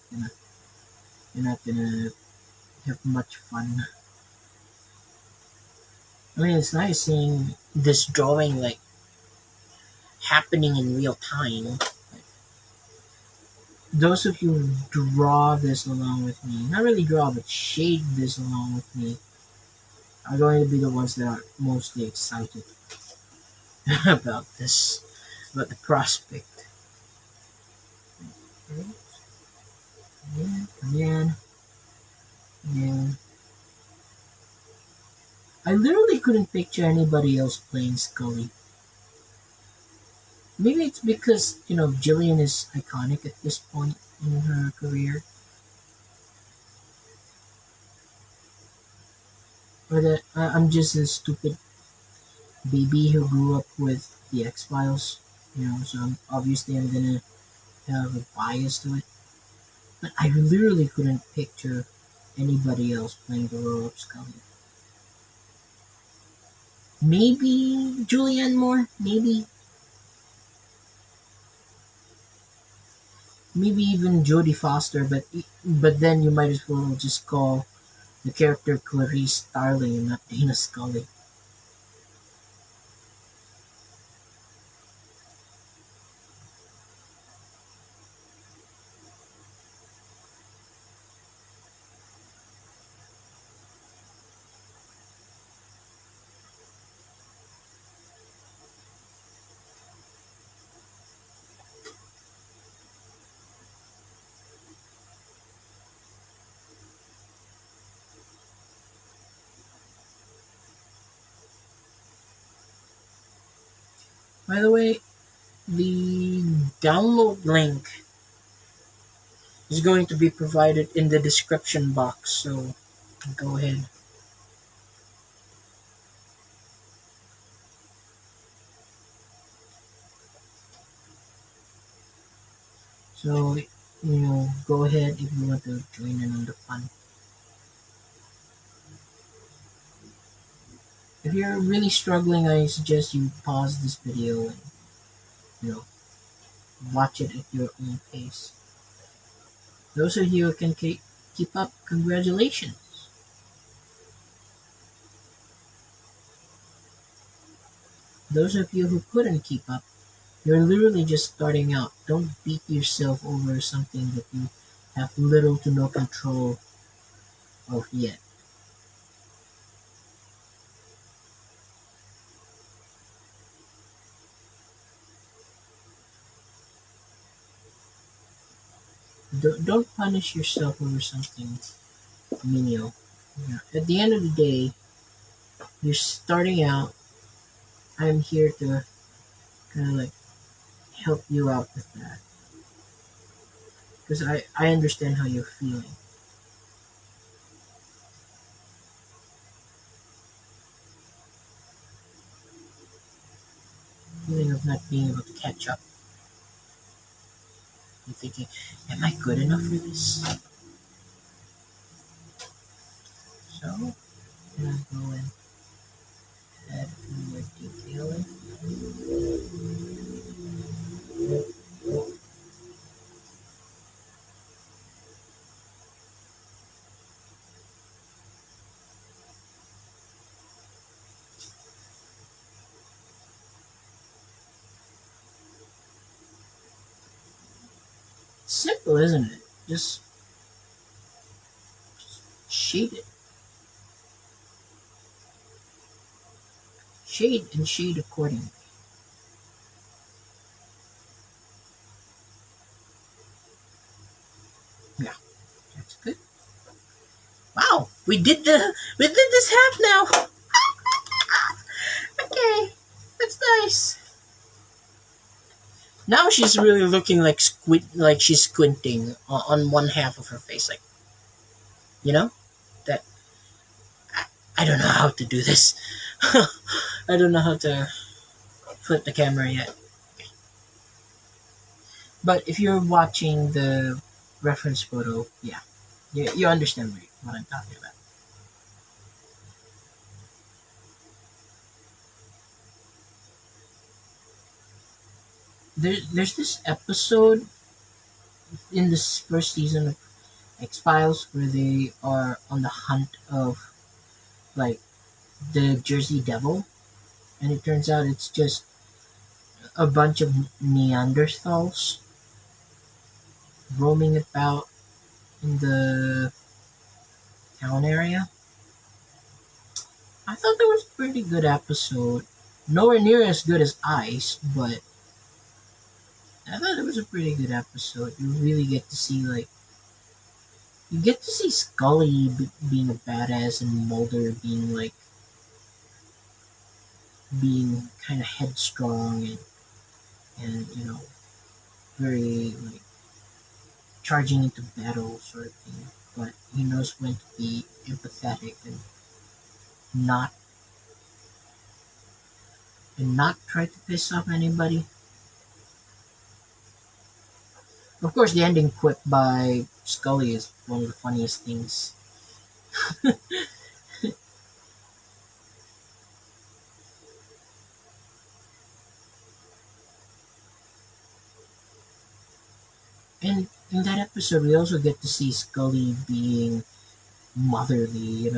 A: gonna have much fun. I mean, it's nice seeing this drawing like happening in real time. Those of you who draw this along with me, not really draw, but shade this along with me, are going to be the ones that are mostly excited about this, about the prospect. Yeah, man, man. I literally couldn't picture anybody else playing Scully. Maybe it's because, Jillian is iconic at this point in her career, or that I'm just a stupid baby who grew up with the X Files. So obviously I'm gonna have a bias to it. But I literally couldn't picture anybody else playing the role of Scully. Maybe Julianne Moore, maybe even Jodie Foster, but then you might as well just call the character Clarice Starling and not Dana Scully. By the way, the download link is going to be provided in the description box, so go ahead. So, go ahead if you want to join in on the fun. If you're really struggling, I suggest you pause this video and, you know, watch it at your own pace. Those of you who can keep up, congratulations. Those of you who couldn't keep up, you're literally just starting out. Don't beat yourself over something that you have little to no control of yet. Don't punish yourself over something menial. At the end of the day, you're starting out. I'm here to kind of like help you out with that because I understand how you're feeling. Feeling of not being able to catch up. I'm thinking, am I good enough for this? So, I'm gonna go and add a few more detailing. simple, isn't it? Just shade it, shade and shade accordingly. Yeah, that's good. Wow, we did this half now. Okay, that's nice. Now she's really looking like like she's squinting on one half of her face, like you know that. I don't know how to do this. I don't know how to flip the camera yet. But if you're watching the reference photo, yeah, you understand what I'm talking about. There's this episode in this first season of X Files where they are on the hunt of like the Jersey Devil, and it turns out it's just a bunch of Neanderthals roaming about in the town area. I thought that was a pretty good episode. Nowhere near as good as Ice, but I thought it was a pretty good episode. You really get to see you get to see Scully being a badass and Mulder being kind of headstrong and very like charging into battle sort of thing. But he knows when to be empathetic not and not try to piss off anybody. Of course, the ending quip by Scully is one of the funniest things. And in that episode, we also get to see Scully being motherly.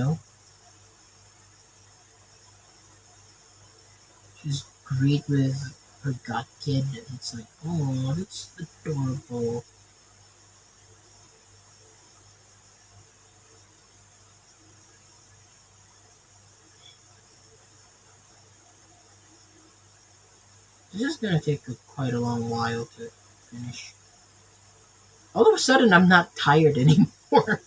A: She's great with her god kid. And it's like, oh, that's adorable. This is gonna take quite a long while to finish. All of a sudden, I'm not tired anymore.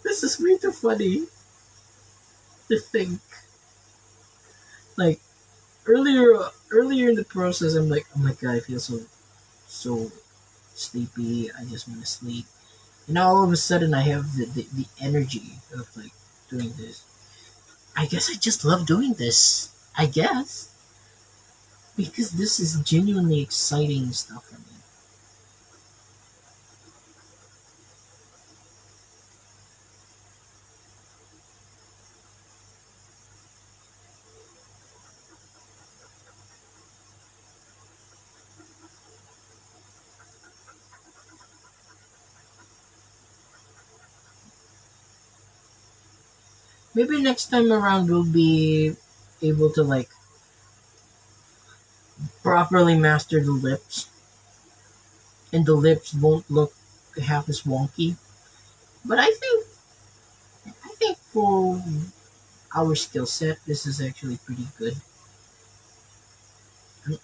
A: This is way too funny to think. Like earlier in the process, I'm like, oh my god, I feel so sleepy. I just want to sleep. And now all of a sudden, I have the energy of like doing this. I guess I just love doing this. I guess because this is genuinely exciting stuff for me. Maybe next time around we'll be able to like properly master the lips, and the lips won't look half as wonky. But I think for our skill set, this is actually pretty good.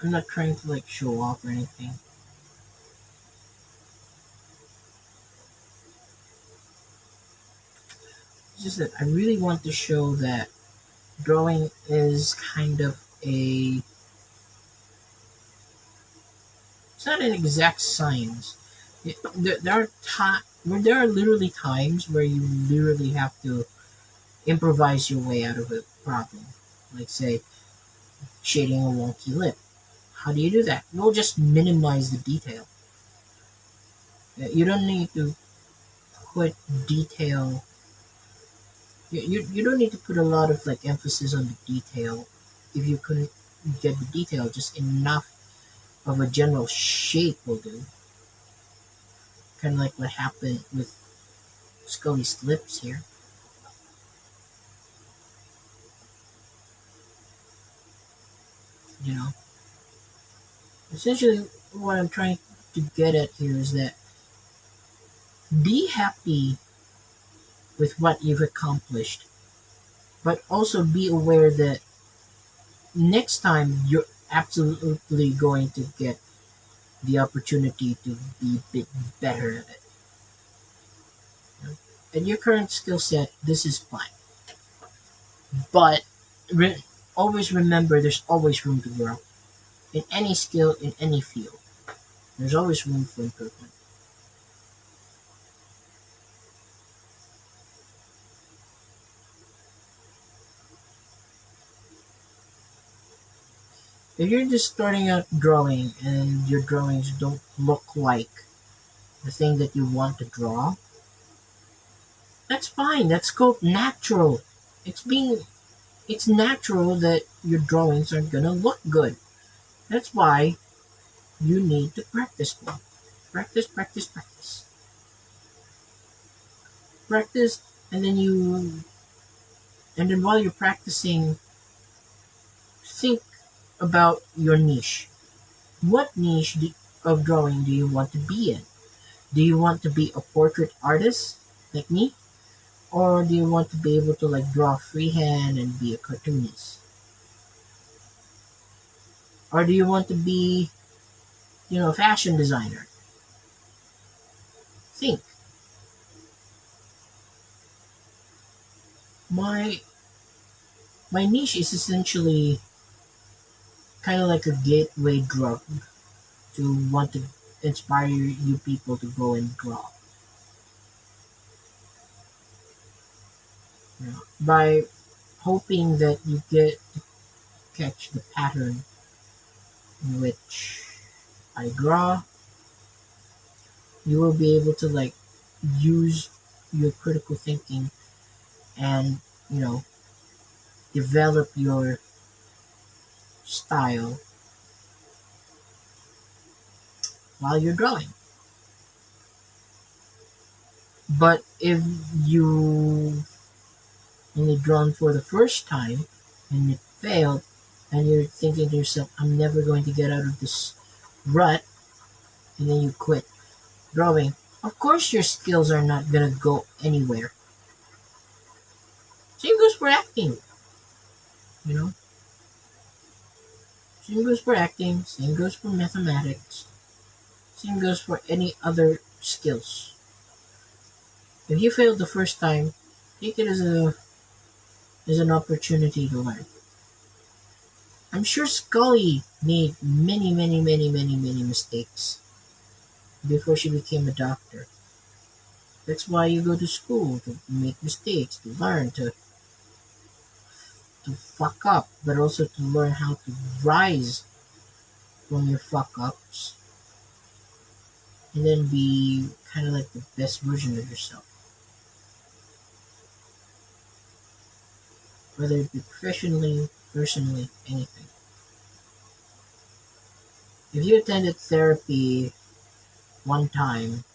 A: I'm not trying to like show off or anything. It's just that I really want to show that drawing is kind of a it's not an exact science. There are where there are literally times where you literally have to improvise your way out of a problem. Like say shading a wonky lip. How do you do that? We'll just minimize the detail. You don't need to put detail. You don't need to put a lot of like emphasis on the detail. If you couldn't get the detail, just enough of a general shape will do. Kind of like what happened with Scully's lips here. You know, Essentially, what I'm trying to get at here is that be happy with what you've accomplished, but also be aware that next time you're absolutely going to get the opportunity to be a bit better at it. You know? At your current skill set, this is fine. But re- always remember there's always room to grow. In any skill, in any field, there's always room for improvement. If you're just starting out drawing and your drawings don't look like the thing that you want to draw, that's fine. That's called natural. It's being it's natural that your drawings aren't gonna look good. That's why you need to practice more. Practice, practice, practice. Practice and then while you're practicing, think about your niche. What of drawing do you want to be in? Do you want to be a portrait artist like me? Or do you want to be able to like draw freehand and be a cartoonist? Or do you want to be, a fashion designer? Think. My my niche is essentially kind of like a gateway drug to want to inspire you people to go and draw. By hoping that you get to catch the pattern in which I draw, you will be able to like use your critical thinking and you know develop your style while you're drawing. But if you only drawn for the first time and it failed, and you're thinking to yourself, I'm never going to get out of this rut, and then you quit drawing, of course your skills are not gonna go anywhere. Same goes for acting, you know. Same goes for acting. Same goes for mathematics. Same goes for any other skills. If you failed the first time, take it as an opportunity to learn. I'm sure Scully made many, many, many, many, many mistakes before she became a doctor. That's why you go to school to make mistakes, to learn, to fuck up, but also to learn how to rise from your fuck ups and then be kind of like the best version of yourself. Whether it be professionally, personally, anything. If you attended therapy one time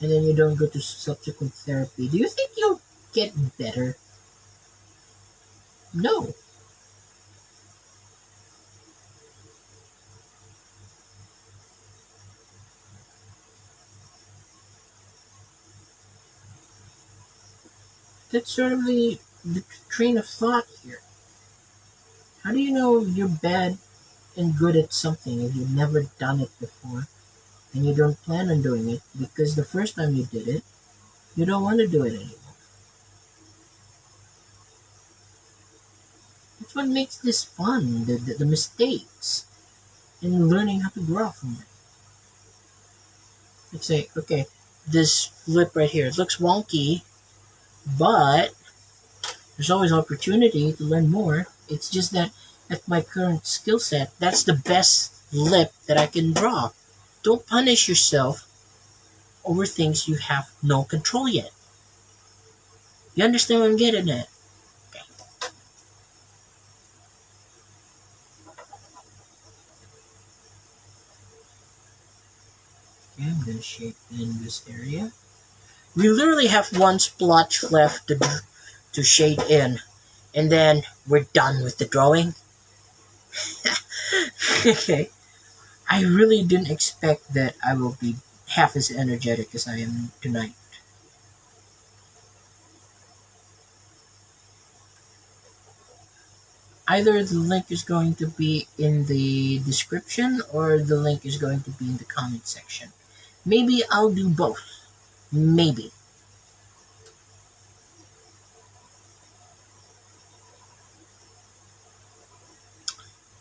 A: and then you don't go to subsequent therapy, do you think you'll get better? No. That's sort of the train of thought here. How do you know you're bad and good at something if you've never done it before and you don't plan on doing it because the first time you did it, you don't want to do it anymore? That's what makes this fun, the mistakes and learning how to grow from it. Like say, okay, this flip right here, it looks wonky, but there's always opportunity to learn more. It's just that at my current skill set, that's the best lip that I can draw. Don't punish yourself over things you have no control yet. You understand what I'm getting at? Okay, okay, I'm gonna shape in this area. We literally have one splotch left to shade in, and then we're done with the drawing. Okay. I really didn't expect that I will be half as energetic as I am tonight. Either the link is going to be in the description or the link is going to be in the comment section. Maybe I'll do both. Maybe.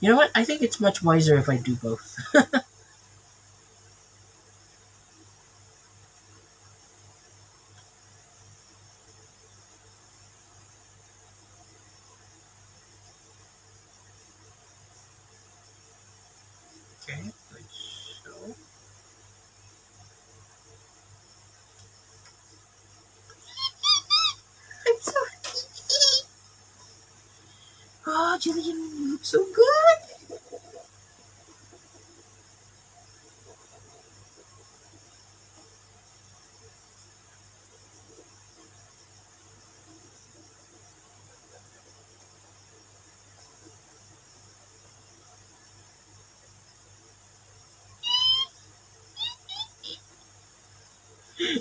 A: You know what? I think it's much wiser if I do both. Okay, like so. I'm so Oh, Jillian, you look so good.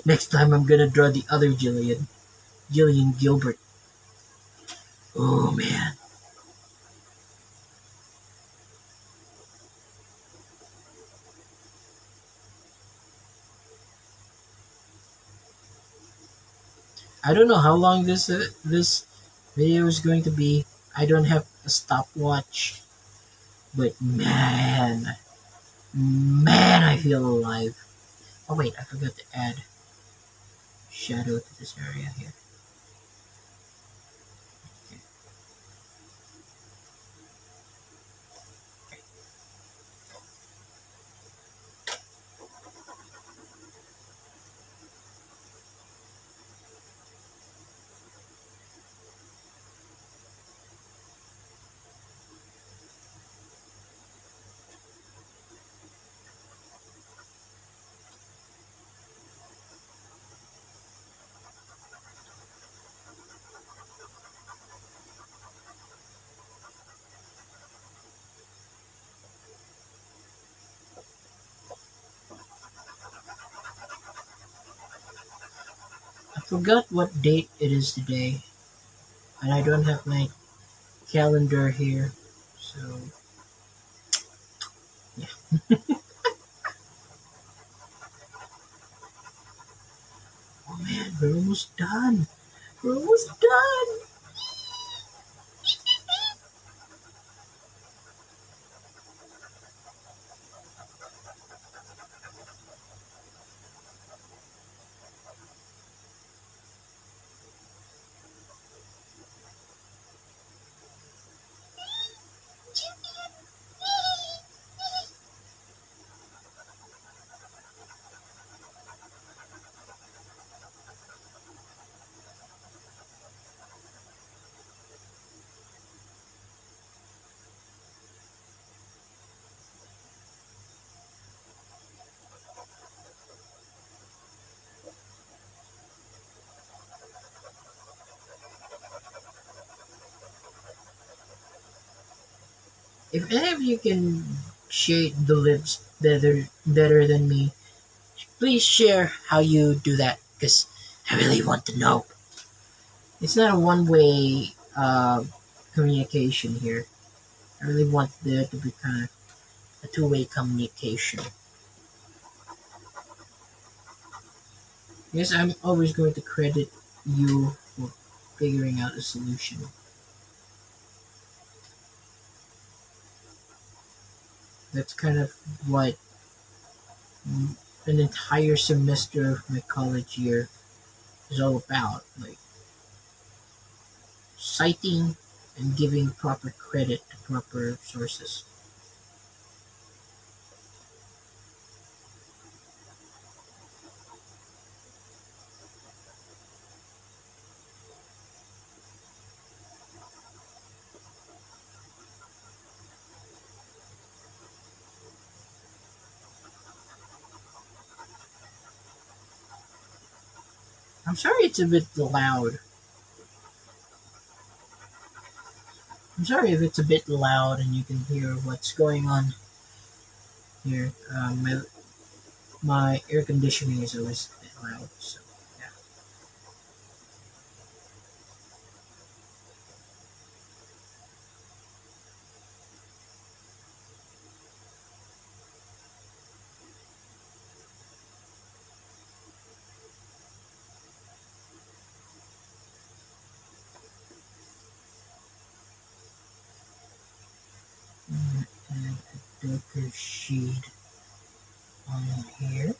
A: Next time I'm gonna draw the other Jillian. Jillian Gilbert. Oh man. I don't know how long this video is going to be. I don't have a stopwatch, but man, I feel alive. Oh wait, I forgot to add shadow to this area here. Okay. I forgot what date it is today, and I don't have my calendar here. So yeah. Oh man, we're almost done. We're almost done. If any of you can shade the lips better than me, please share how you do that because I really want to know. It's not a one-way communication here. I really want there to be kind of a two-way communication. Yes, I'm always going to credit you for figuring out a solution. That's kind of what an entire semester of my college year is all about. Like citing and giving proper credit to proper sources. I'm sorry it's a bit loud. I'm sorry if it's a bit loud and you can hear what's going on here. My air conditioning is always a bit loud, so yeah. I'm gonna add a darker shade on here,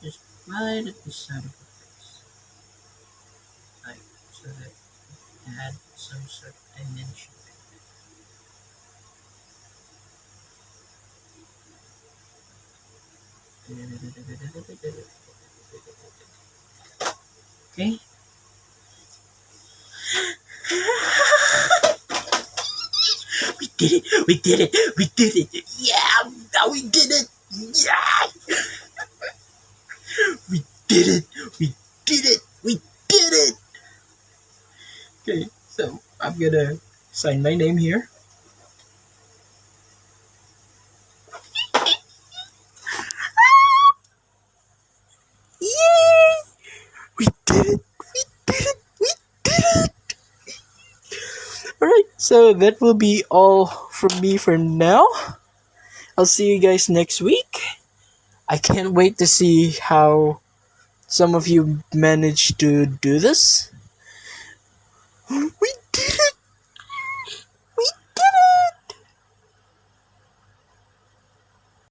A: just right at the side of the face, like so that it add some sort of dimension. Okay. We did it! We did it! We did it! Yeah! Now we did it! Yeah! We did it! We did it! We did it! Okay, so I'm gonna sign my name here. Yay! We did it! We did it! We did it! Alright, so that will be all from me for now. I'll see you guys next week. I can't wait to see how some of you managed to do this. We